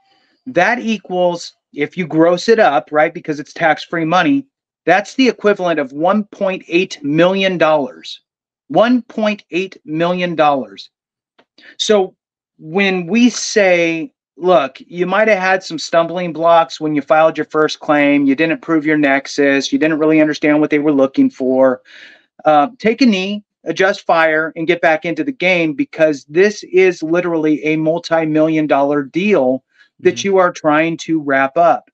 Speaker 1: that equals, if you gross it up, right, because it's tax-free money, that's the equivalent of $1.8 million. $1.8 million. So when we say, look, you might have had some stumbling blocks when you filed your first claim, you didn't prove your nexus, you didn't really understand what they were looking for, take a knee, adjust fire, and get back into the game, because this is literally a multi-million-dollar deal that you are trying to wrap up.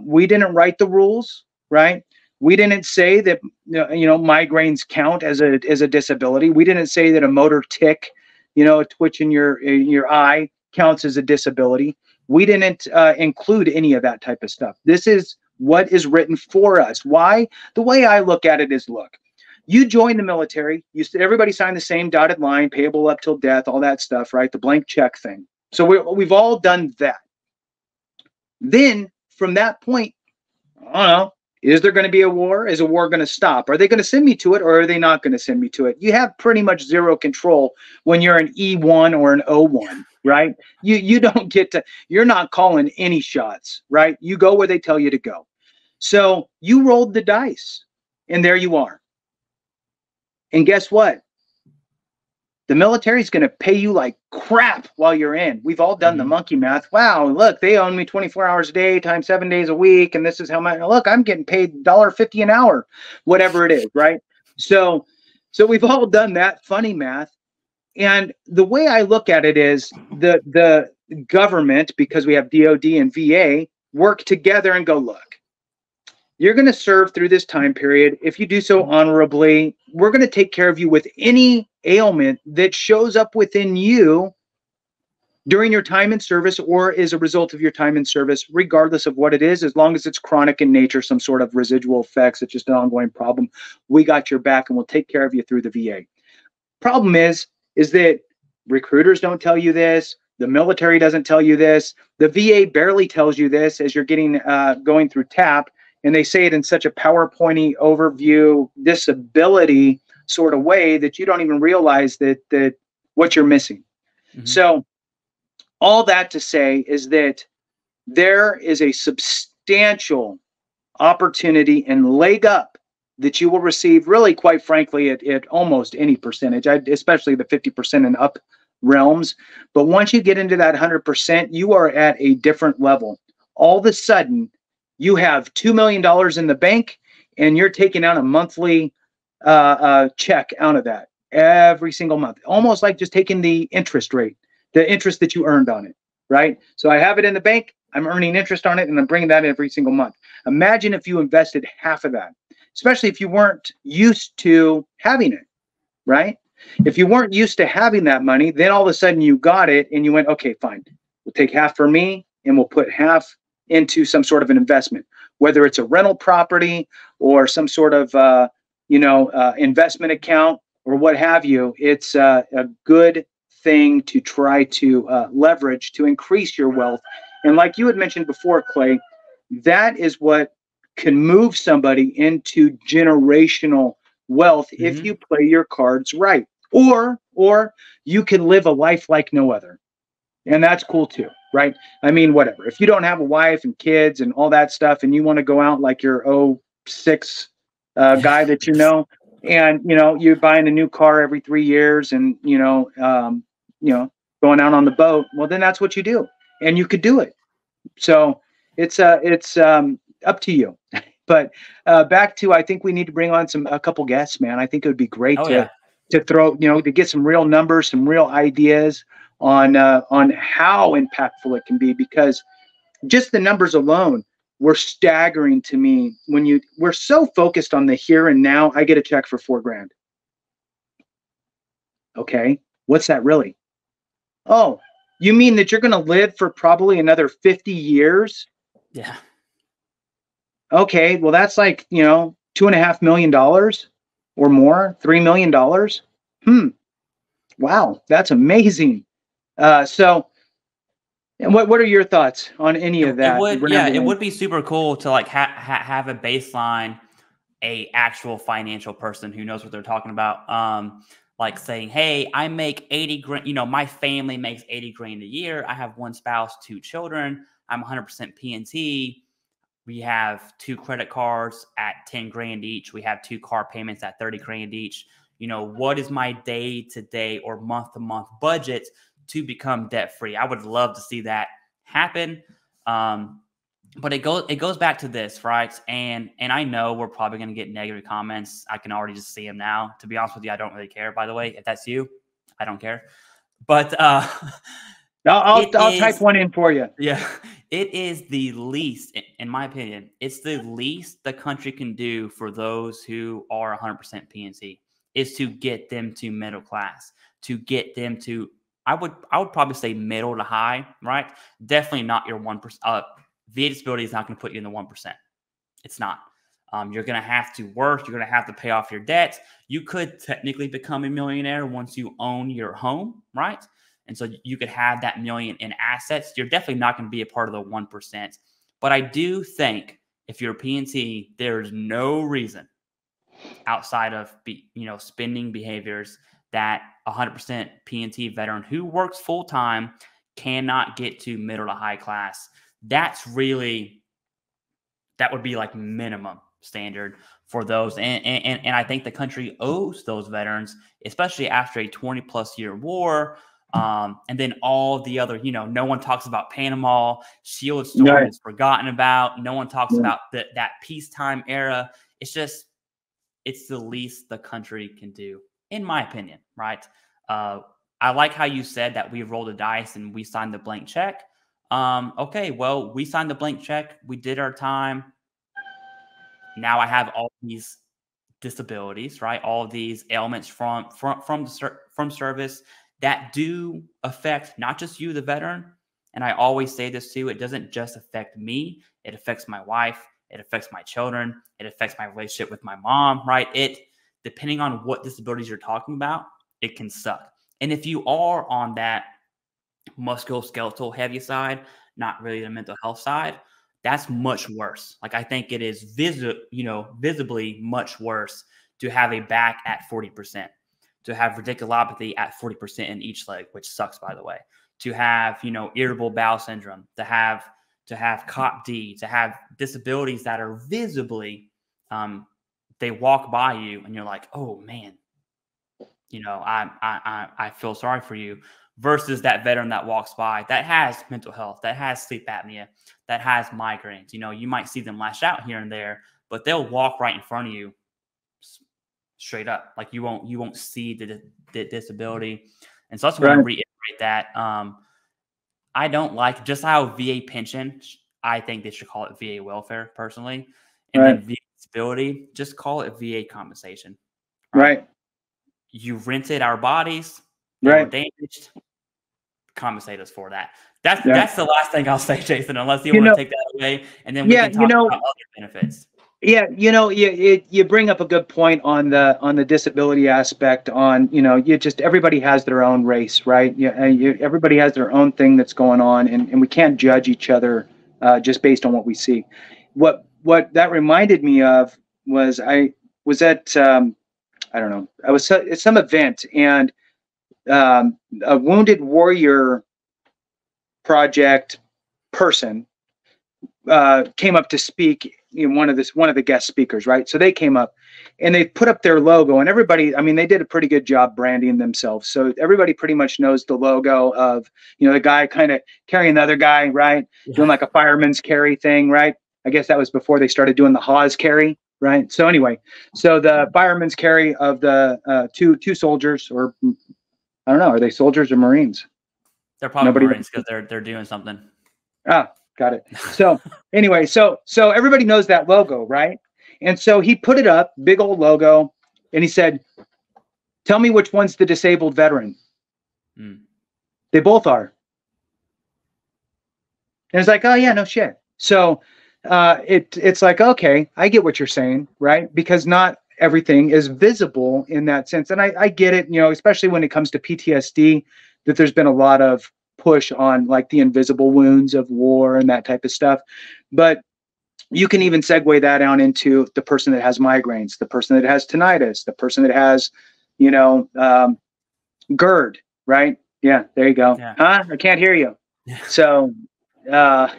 Speaker 1: We didn't write the rules, right? We didn't say that migraines count as a disability. We didn't say that a motor tic, a twitch in your eye counts as a disability. We didn't include any of that type of stuff. This is what is written for us. Why? The way I look at it is, look, you join the military, everybody signed the same dotted line, payable up till death, all that stuff, right? The blank check thing. So we've all done that. Then from that point, I don't know, is there going to be a war? Is a war going to stop? Are they going to send me to it, or are they not going to send me to it? You have pretty much zero control when you're an E1 or an O1, right? You don't get to, you're not calling any shots, right? You go where they tell you to go. So you rolled the dice, and there you are. And guess what? The military is going to pay you like crap while you're in. We've all done the monkey math. Wow, look, they own me 24 hours a day times 7 days a week, and this is how much. Look, I'm getting paid $1.50 an hour, whatever it is, right? So we've all done that funny math. And the way I look at it is the government, because we have DOD and VA, work together and go, look, You're going to serve through this time period. If you do so honorably, we're going to take care of you with any ailment that shows up within you during your time in service or as a result of your time in service, regardless of what it is, as long as it's chronic in nature, some sort of residual effects, it's just an ongoing problem. We got your back and we'll take care of you through the VA. Problem is that recruiters don't tell you this. The military doesn't tell you this. The VA barely tells you this as you're getting going through TAP, and they say it in such a PowerPointy overview, disability sort of way that you don't even realize that what you're missing. Mm-hmm. So all that to say is that there is a substantial opportunity and leg up that you will receive, really, quite frankly, at almost any percentage, especially the 50% and up realms. But once you get into that 100%, you are at a different level. All of a sudden, you have $2 million in the bank, and you're taking out a monthly check out of that every single month, almost like just taking the interest rate, the interest that you earned on it, right? So I have it in the bank, I'm earning interest on it, and I'm bringing that every single month. Imagine if you invested half of that, especially if you weren't used to having it, right? If you weren't used to having that money, then all of a sudden you got it and you went, okay, fine, we'll take half for me and we'll put half into some sort of an investment, whether it's a rental property or some sort of, investment account or what have you. It's a good thing to try to leverage to increase your wealth. And like you had mentioned before, Clay, that is what can move somebody into generational wealth if you play your cards right. Or you can live a life like no other. And that's cool too, right? I mean, whatever. If you don't have a wife and kids and all that stuff, and you want to go out like your 06 guy that you know, and you're buying a new car every 3 years, and going out on the boat, well, then that's what you do, and you could do it. So it's up to you. But back to, I think we need to bring on a couple guests, man. I think it would be great to throw, to get some real numbers, some real ideas on how impactful it can be, because just the numbers alone were staggering to me. When we're so focused on the here and now. I get a check for $4,000. Okay, what's that really? Oh, you mean that you're going to live for probably another 50 years?
Speaker 2: Yeah.
Speaker 1: Okay, well, that's like, $2.5 million or more, $3 million. Wow, that's amazing. So, and what are your thoughts on any of that?
Speaker 2: It would be super cool to like have a baseline, a actual financial person who knows what they're talking about. Like saying, hey, I make 80 grand, my family makes 80 grand a year. I have one spouse, 2 children. I'm 100% PNT. We have 2 credit cards at 10 grand each. We have 2 car payments at 30 grand each. What is my day-to-day or month-to-month budget to become debt-free? I would love to see that happen. But it goes back to this, right? And I know we're probably going to get negative comments. I can already just see them now. To be honest with you, I don't really care, by the way. If that's you, I don't care. But
Speaker 1: I'll type one in for you.
Speaker 2: Yeah, it is the least, in my opinion, it's the least the country can do for those who are 100% PNC, is to get them to middle class, to get them to, I would probably say middle to high, right? Definitely not your 1%. VA disability is not going to put you in the 1%. It's not. You're going to have to work. You're going to have to pay off your debts. You could technically become a millionaire once you own your home, right? And so you could have that million in assets. You're definitely not going to be a part of the 1%. But I do think if you're a PNC, there's no reason outside of spending behaviors that 100% PNT veteran who works full-time cannot get to middle to high class. That would be like minimum standard for those. And I think the country owes those veterans, especially after a 20+ year war. And then all the other, no one talks about Panama, Shield Storm is forgotten about. No one talks about that peacetime era. It's the least the country can do, in my opinion, right? I like how you said that we rolled the dice and we signed the blank check. Okay, well, we signed the blank check. We did our time. now I have all these disabilities, right? All of these ailments from service that do affect not just you, the veteran. And I always say this too, it doesn't just affect me, it affects my wife, it affects my children, it affects my relationship with my mom, right? Depending on what disabilities you're talking about, it can suck. And if you are on that musculoskeletal heavy side, not really the mental health side, that's much worse. Like I think it is visibly much worse to have a back at 40%, to have radiculopathy at 40% in each leg, which sucks, by the way, to have, irritable bowel syndrome, to have COPD, to have disabilities that are visibly, they walk by you and you're like, oh man, I feel sorry for you, versus that veteran that walks by that has mental health, that has sleep apnea, that has migraines. You might see them lash out here and there, but they'll walk right in front of you straight up. Like you won't see the disability. And so I just want to reiterate that. I don't like just how VA pension, I think they should call it VA welfare personally. And then VA disability, just call it VA compensation.
Speaker 1: Right.
Speaker 2: You rented our bodies, they were damaged, compensate us for that. That's the last thing I'll say, Jason, unless you want to take that away. And then we can talk about other benefits.
Speaker 1: Yeah, you bring up a good point on the disability aspect. Everybody has their own race, right? Everybody has their own thing that's going on, and we can't judge each other just based on what we see. What that reminded me of was I was at I don't know, I was at some event, and a Wounded Warrior Project person came up to speak. One of the guest speakers, right? So they came up and they put up their logo, and everybody, they did a pretty good job branding themselves. So everybody pretty much knows the logo of, the guy kind of carrying the other guy, right? Yeah. Doing like a fireman's carry thing, right? I guess that was before they started doing the Haas carry, right? So anyway, so the fireman's carry of the two soldiers, or I don't know, are they soldiers or Marines?
Speaker 2: They're probably Marines because they're doing something.
Speaker 1: Ah, got it. So anyway, so everybody knows that logo, right? And so he put it up, big old logo, and he said, "Tell me which one's the disabled veteran." They both are. And it's like, oh yeah, no shit. So it's like, okay, I get what you're saying, right? Because not everything is visible in that sense. And I get it, especially when it comes to PTSD, that there's been a lot of push on like the invisible wounds of war and that type of stuff. But you can even segue that out into the person that has migraines, the person that has tinnitus, the person that has, GERD, right? Yeah, there you go. Yeah. Huh? I can't hear you. So I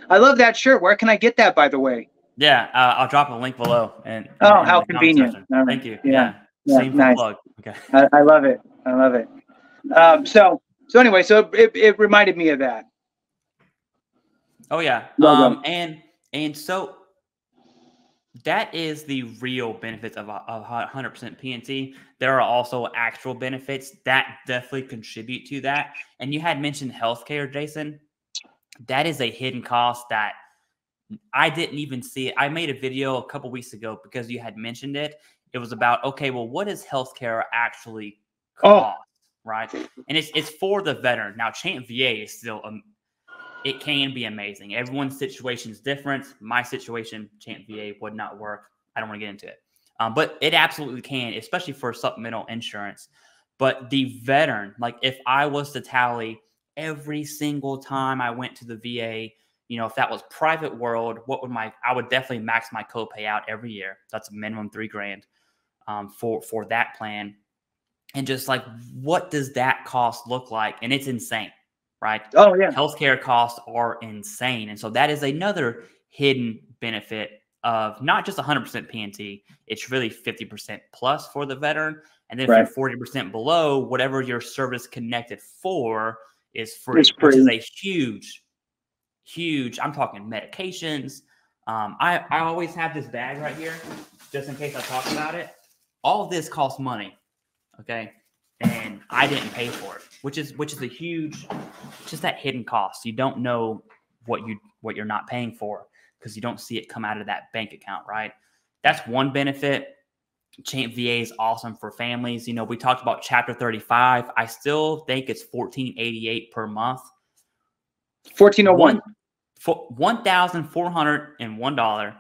Speaker 1: love that shirt. Where can I get that, by the way?
Speaker 2: Yeah, I'll drop a link below. And
Speaker 1: how convenient.
Speaker 2: Thank you. Yeah. Same
Speaker 1: nice.
Speaker 2: Plug. Okay.
Speaker 1: I love it. I love it. So anyway, so it reminded me of that.
Speaker 2: Oh yeah. And so that is the real benefits of 100% PNT. There are also actual benefits that definitely contribute to that. And you had mentioned healthcare, Jason. That is a hidden cost that I didn't even see it. I made a video a couple weeks ago because you had mentioned it. It was about, okay, well, what does healthcare actually cost, right? And it's for the veteran. Now, Chant VA is still, it can be amazing. Everyone's situation is different. My situation, Chant VA, would not work. I don't want to get into it. But it absolutely can, especially for supplemental insurance. But the veteran, like if I was to tally every single time I went to the VA, if that was private world, I would definitely max my copay out every year. That's a minimum $3,000 for that plan. And just like, what does that cost look like? And it's insane, right?
Speaker 1: Oh yeah.
Speaker 2: Healthcare costs are insane. And so that is another hidden benefit of not just 100% PNT. It's really 50% plus for the veteran. And then if you're 40% below, whatever your service connected for is free, which is a huge, I'm talking medications. I always have this bag right here, just in case I talk about it. All of this costs money, okay? And I didn't pay for it, which is a huge, just that hidden cost. You don't know what you're not paying for because you don't see it come out of that bank account, right? that's one benefit. VA is awesome for families. You know, we talked about Chapter 35. I still think it's $14.88 per month.
Speaker 1: 1401.
Speaker 2: $1,401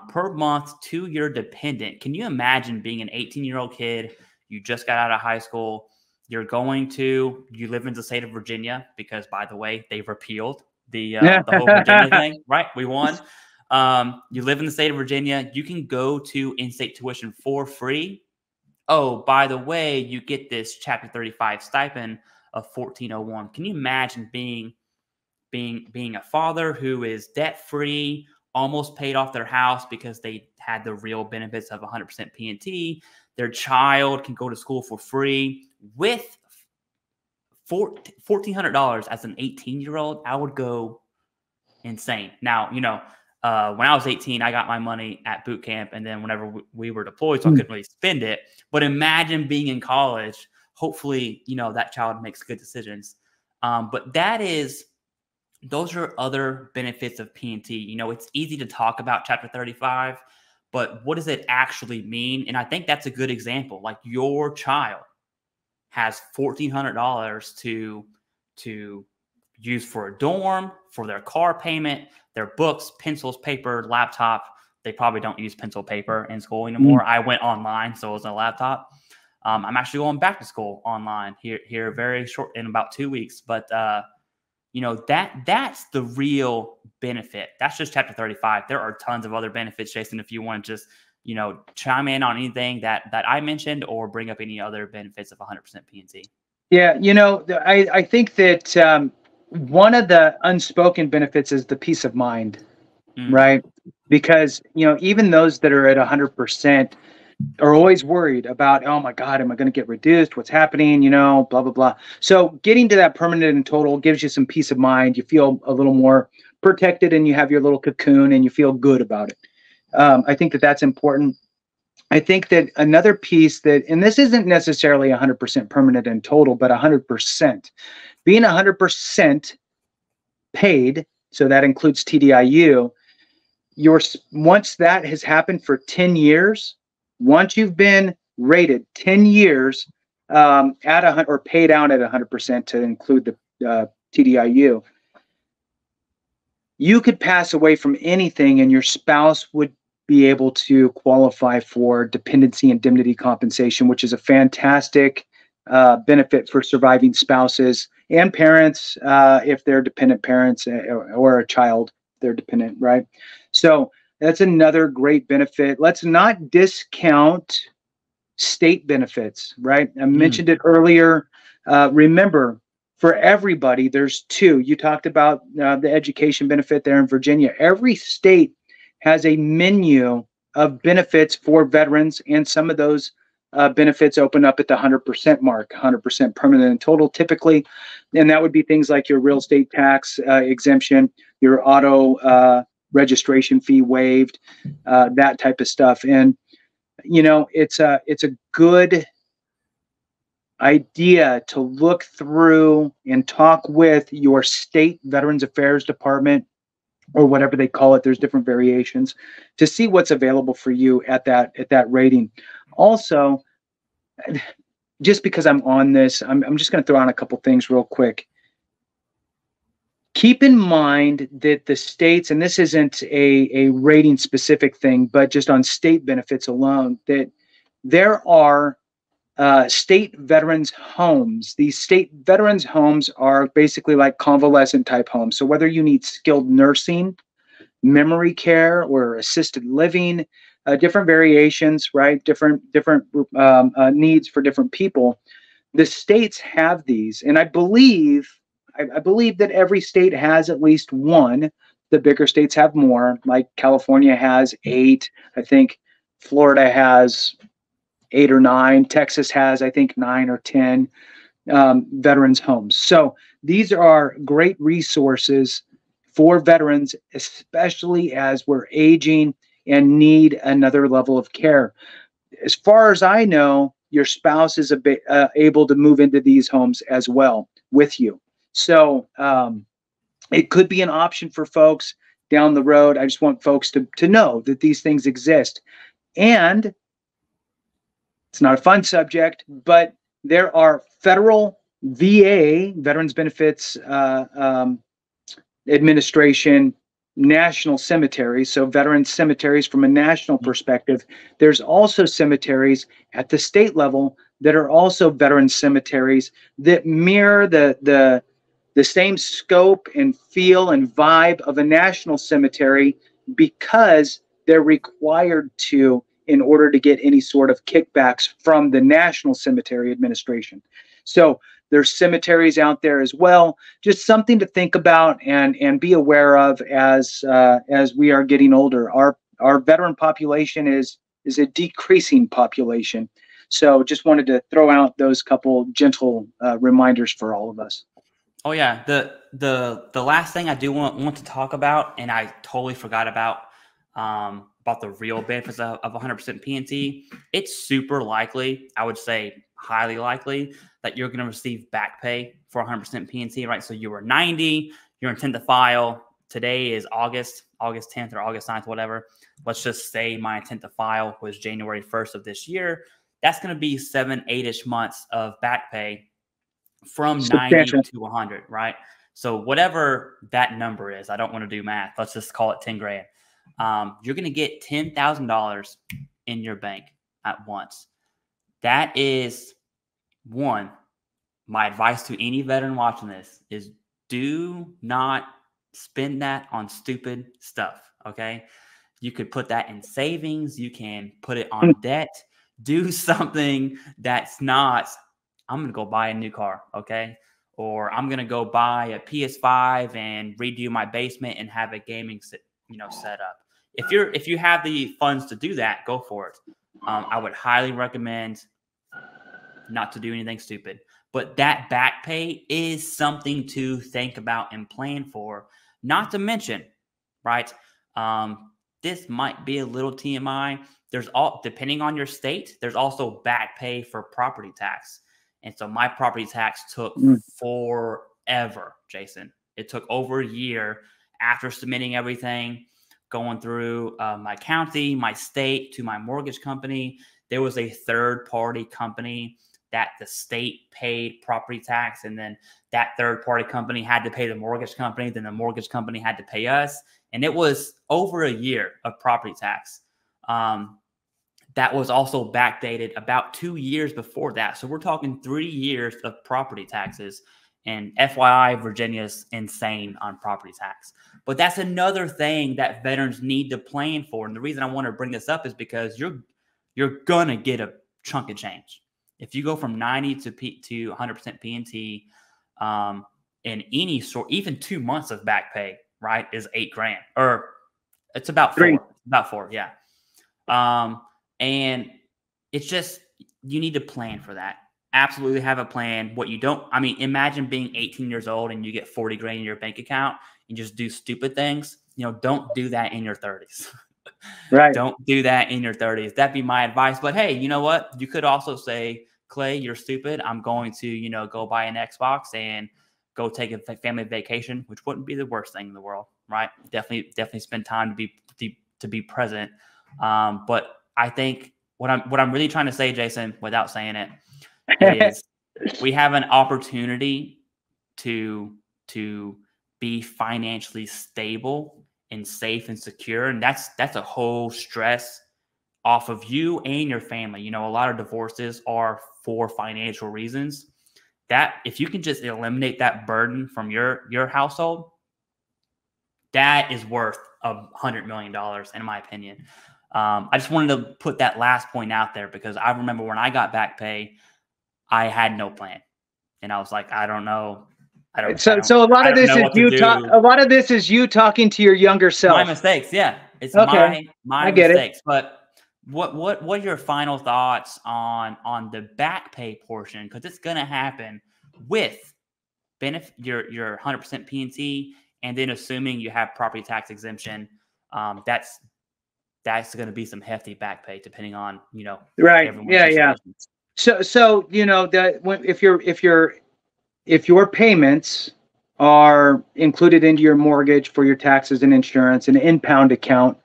Speaker 2: per month to your dependent. Can you imagine being an 18-year-old kid? You just got out of high school. You live in the state of Virginia because, by the way, they repealed the whole Virginia thing, right? We won. You live in the state of Virginia. You can go to in-state tuition for free. Oh, by the way, you get this Chapter 35 stipend of $1,401. Can you imagine being a father who is debt-free, almost paid off their house because they had the real benefits of 100% P&T. Their child can go to school for free with $1,400 as an 18-year-old. I would go insane. Now, you know, when I was 18, I got my money at boot camp, and then whenever we were deployed, so I couldn't really spend it. But imagine being in college. Hopefully, you know, that child makes good decisions. But those are other benefits of P&T. You know, it's easy to talk about Chapter 35, but what does it actually mean? And I think that's a good example. Like, your child has $1,400 to use for a dorm, for their car payment, their books, pencils, paper, laptop. They probably don't use pencil paper in school anymore. I went online, so it was a laptop. I'm actually going back to school online here very short, in about 2 weeks. But you know, that's the real benefit. That's just Chapter 35. There are tons of other benefits, Jason, if you want to just, you know, chime in on anything that I mentioned or bring up any other benefits of 100% P&T.
Speaker 1: Yeah, you know, I think that one of the unspoken benefits is the peace of mind, right? Because, you know, even those that are at 100% are always worried about, oh my God, am I going to get reduced? What's happening? You know, blah, blah, blah. So getting to that permanent and total gives you some peace of mind. You feel a little more protected, and you have your little cocoon, and you feel good about it. I think that that's important. I think that another piece that, and this isn't necessarily 100% permanent and total, but 100%, being 100% paid, so that includes TDIU, once that has happened for 10 years, once you've been rated 10 years at 100 or paid out at 100% to include the TDIU, you could pass away from anything, and your spouse would be able to qualify for dependency indemnity compensation, which is a fantastic benefit for surviving spouses and parents if they're dependent parents, or a child, they're dependent, right? So that's another great benefit. Let's not discount state benefits, right? I mentioned it earlier. Remember, for everybody, there's two. You talked about the education benefit there in Virginia. Every state has a menu of benefits for veterans, and some of those benefits open up at the 100% mark, 100% permanent and total typically. And that would be things like your real estate tax exemption, your auto registration fee waived, that type of stuff. And, you know, it's a good idea to look through and talk with your state Veterans Affairs Department, or whatever they call it. There's different variations, to see what's available for you at that rating. Also, just because I'm on this, I'm just going to throw on a couple things real quick. Keep in mind that the states, and this isn't a rating specific thing, but just on state benefits alone, that there are state veterans homes. These state veterans homes are basically like convalescent type homes. So whether you need skilled nursing, memory care, or assisted living, different variations, right? Different needs for different people. The states have these, and I believe that every state has at least one. The bigger states have more, like California has 8. I think Florida has 8 or 9. Texas has, I think, 9 or 10 veterans homes. So these are great resources for veterans, especially as we're aging and need another level of care. As far as I know, your spouse is able to move into these homes as well with you. So it could be an option for folks down the road. I just want folks to know that these things exist. And it's not a fun subject, but there are federal VA, Veterans Benefits Administration, national cemeteries. So veteran cemeteries from a national perspective. There's also cemeteries at the state level that are also veteran cemeteries that mirror the same scope and feel and vibe of a national cemetery, because they're required to in order to get any sort of kickbacks from the National Cemetery Administration. So there's cemeteries out there as well. Just something to think about and be aware of as we are getting older. Our veteran population is a decreasing population. So just wanted to throw out those couple gentle reminders for all of us.
Speaker 2: Oh yeah, the last thing I do want to talk about, and I totally forgot about the real benefits of 100% PNT. It's super likely, I would say highly likely, that you're going to receive back pay for 100% PNT, right? So you were 90, your intent to file. Today is August 10th or August 9th, whatever. Let's just say my intent to file was January 1st of this year. That's going to be 7-8-ish months of back pay from 90 to 100, right? So whatever that number is, I don't want to do math. Let's just call it 10 grand. You're going to get $10,000 in your bank at once. That is one. My advice to any veteran watching this is do not spend that on stupid stuff. Okay. You could put that in savings. You can put it on debt. Do something that's not, I'm going to go buy a new car. Okay. Or I'm going to go buy a PS5 and redo my basement and have a gaming set up. If you have the funds to do that, go for it. I would highly recommend not to do anything stupid. But that back pay is something to think about and plan for. Not to mention, right? This might be a little TMI. Depending on your state, there's also back pay for property tax. And so my property tax took forever, Jason. It took over a year after submitting everything, going through my county, my state, to my mortgage company. There was a third-party company that the state paid property tax, and then that third-party company had to pay the mortgage company, then the mortgage company had to pay us, and it was over a year of property tax. That was also backdated about 2 years before that. So we're talking 3 years of property taxes. And FYI, Virginia's insane on property tax. But that's another thing that veterans need to plan for. And the reason I want to bring this up is because you're going to get a chunk of change. If you go from 90 to 100% PNT in any sort, even 2 months of back pay, right, is $8,000. Or it's about four. About four, yeah. And it's just, you need to plan for that. Absolutely have a plan. Imagine being 18 years old and you get 40 grand in your bank account and just do stupid things. Don't do that in your 30s. Right. Don't do that in your 30s. That'd be my advice. But hey, you know what? You could also say, Clay, you're stupid. I'm going to, go buy an Xbox and go take a family vacation, which wouldn't be the worst thing in the world, right? Definitely spend time to be present. But I think what I'm really trying to say, Jason, without saying it, is we have an opportunity to be financially stable and safe and secure, and that's a whole stress off of you and your family. A lot of divorces are for financial reasons. That if you can just eliminate that burden from your household, that is worth $100 million, in my opinion. I just wanted to put that last point out there because I remember when I got back pay, I had no plan, and I was like, I don't know. So
Speaker 1: a lot of this is you. A lot of this is you talking to your younger self.
Speaker 2: My mistakes, yeah. It's okay. my mistakes. But what are your final thoughts on the back pay portion? Because it's going to happen with your 100% PNT, and then assuming you have property tax exemption, that's going to be some hefty back pay depending on
Speaker 1: right. Yeah. So that if your payments are included into your mortgage for your taxes and insurance, an impound account,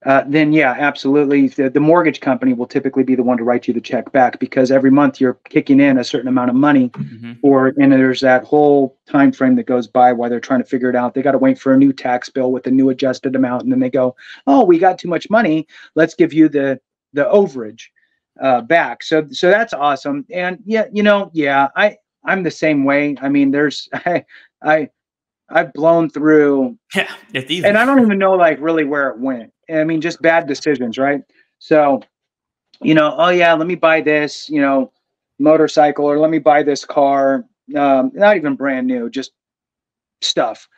Speaker 1: then yeah, absolutely. The mortgage company will typically be the one to write you the check back, because every month you're kicking in a certain amount of money, and there's that whole time frame that goes by while they're trying to figure it out. They got to wait for a new tax bill with a new adjusted amount, and then they go, "Oh, we got too much money. Let's give you the overage back." So that's awesome. And yeah, I'm the same way. I mean, I've blown through,
Speaker 2: it's easy.
Speaker 1: and I don't even know like really where it went. I mean, just bad decisions, right? So, oh yeah, let me buy this, motorcycle, or let me buy this car, not even brand new, just stuff.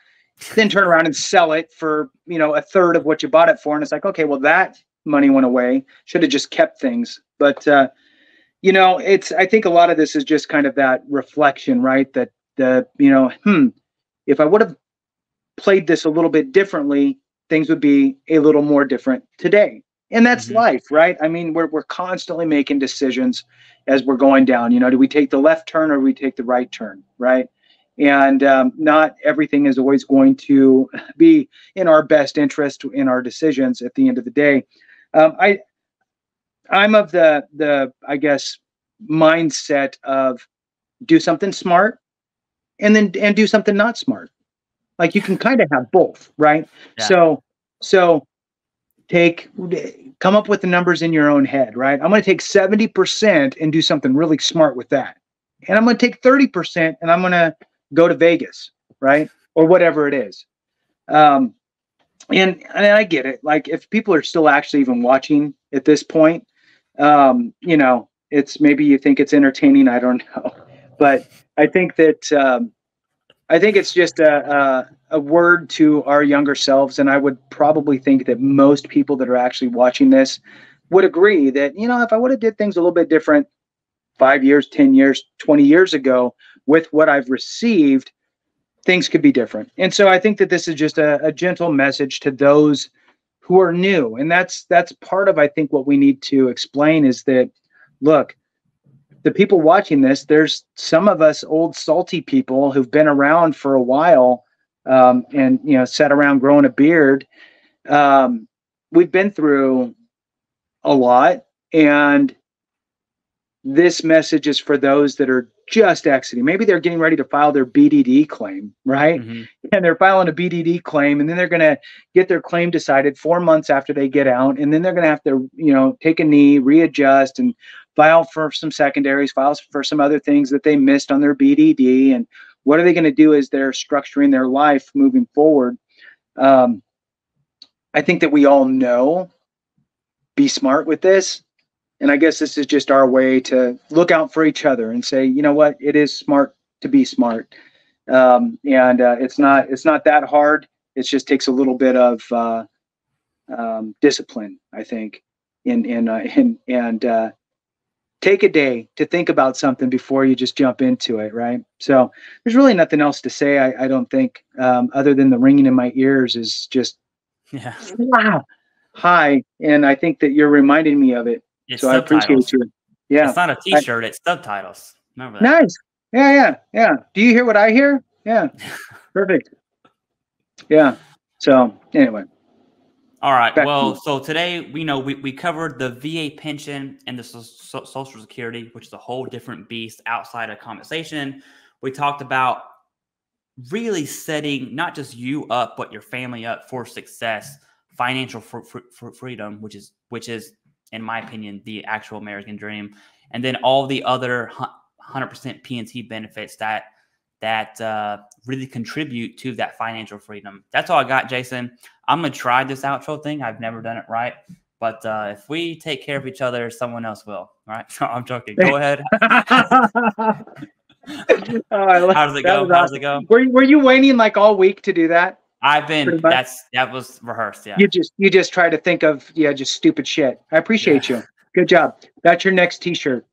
Speaker 1: Then turn around and sell it for, a third of what you bought it for. And it's like, okay, well, that money went away. Should have just kept things. But, I think a lot of this is just kind of that reflection, right? That, if I would have played this a little bit differently, things would be a little more different today. And that's life, right? I mean, we're constantly making decisions as we're going down. Do we take the left turn or do we take the right turn, right? And not everything is always going to be in our best interest in our decisions at the end of the day. I'm of the I guess mindset of do something smart and do something not smart. Like you can kind of have both, right? Yeah. So come up with the numbers in your own head, right? I'm going to take 70% and do something really smart with that. And I'm going to take 30% and I'm going to go to Vegas, right? Or whatever it is. And I get it. Like if people are still actually even watching at this point, it's maybe you think it's entertaining. I don't know, but I think that, I think it's just a word to our younger selves. And I would probably think that most people that are actually watching this would agree that, if I would have did things a little bit different 5 years, 10 years, 20 years ago with what I've received, things could be different. And so I think that this is just a gentle message to those who are new. And that's part of, I think, what we need to explain is that, look, the people watching this, there's some of us old salty people who've been around for a while, and sat around growing a beard. We've been through a lot, and this message is for those that are just exiting. Maybe they're getting ready to file their BDD claim, right? And they're filing a BDD claim, and then they're going to get their claim decided 4 months after they get out, and then they're going to have to, take a knee, readjust, and file for some secondaries, file for some other things that they missed on their BDD. And what are they going to do as they're structuring their life moving forward? I think that we all know, be smart with this. And I guess this is just our way to look out for each other and say, you know what, it is smart to be smart. It's not that hard. It just takes a little bit of discipline, I think, and take a day to think about something before you just jump into it, right? So there's really nothing else to say, I don't think, other than the ringing in my ears is just, wow, hi. And I think that you're reminding me of it.
Speaker 2: It's
Speaker 1: so
Speaker 2: subtitles.
Speaker 1: I appreciate you. Yeah.
Speaker 2: It's not a t-shirt, it's subtitles. Remember that.
Speaker 1: Nice. Yeah. Do you hear what I hear? Yeah. Perfect. Yeah. So anyway.
Speaker 2: All right. Well, so today, we covered the VA pension and the Social Security, which is a whole different beast outside of compensation. We talked about really setting not just you up, but your family up for success, financial freedom, which is, in my opinion, the actual American dream. And then all the other 100% P&T benefits that really contribute to that financial freedom. That's all I got, Jason. I'm going to try this outro thing. I've never done it right. But if we take care of each other, someone else will. All right? No, I'm joking. Go ahead. How does it go? How does it go?
Speaker 1: Were you waiting like all week to do that?
Speaker 2: I've been. That was rehearsed. Yeah.
Speaker 1: You just try to think of just stupid shit. I appreciate you. Good job. That's your next T-shirt.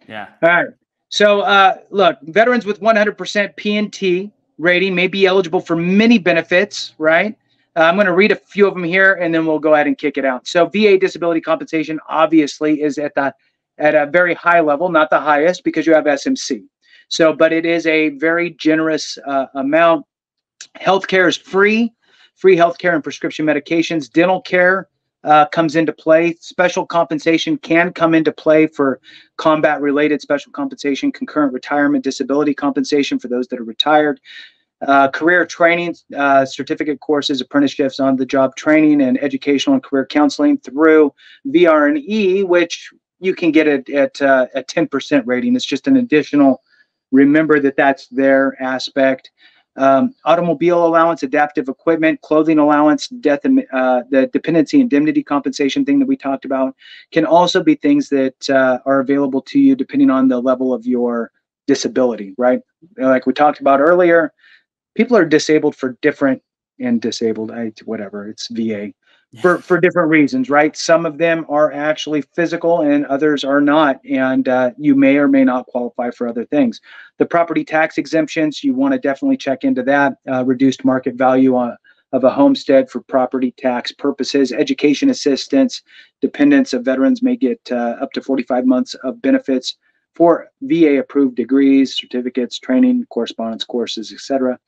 Speaker 2: Yeah.
Speaker 1: All right. So look, veterans with 100% P&T rating may be eligible for many benefits, right? I'm going to read a few of them here, and then we'll go ahead and kick it out. So VA disability compensation obviously is at a very high level, not the highest because you have SMC. So, but it is a very generous amount. Healthcare is free healthcare and prescription medications. Dental care comes into play. Special compensation can come into play for combat-related special compensation, concurrent retirement, disability compensation for those that are retired, career training, certificate courses, apprenticeships, on-the-job training, and educational and career counseling through VR&E, which you can get it at a 10% rating. It's just an additional, remember that that's their aspect. Automobile allowance, adaptive equipment, clothing allowance, death, and the dependency indemnity compensation thing that we talked about can also be things that are available to you depending on the level of your disability, right? Like we talked about earlier, people are disabled for different, and disabled, whatever, it's VA, for different reasons, right? Some of them are actually physical and others are not, and you may or may not qualify for other things. The property tax exemptions, you want to definitely check into that. Reduced market value of a homestead for property tax purposes. Education assistance, dependents of veterans may get up to 45 months of benefits for VA approved degrees, certificates, training, correspondence courses, etc.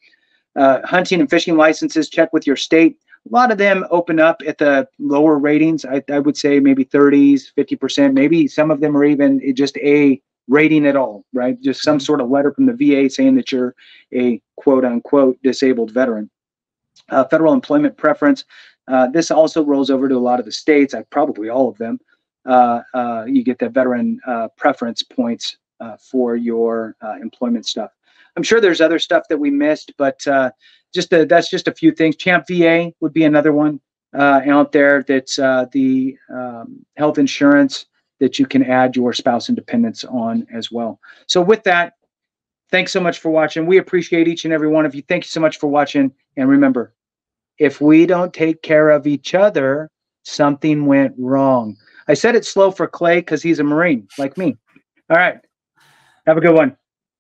Speaker 1: Hunting and fishing licenses, check with your state. A lot of them open up at the lower ratings. I would say maybe 30s, 50%. Maybe some of them are even just a rating at all, right? Just some sort of letter from the VA saying that you're a quote unquote disabled veteran. Federal employment preference. This also rolls over to a lot of the states, probably all of them. You get the veteran preference points for your employment stuff. I'm sure there's other stuff that we missed, but that's just a few things. Champ VA would be another one out there. That's the health insurance that you can add your spouse and dependents on as well. So with that, thanks so much for watching. We appreciate each and every one of you. Thank you so much for watching. And remember, if we don't take care of each other, something went wrong. I said it slow for Clay because he's a Marine like me. All right. Have a good one.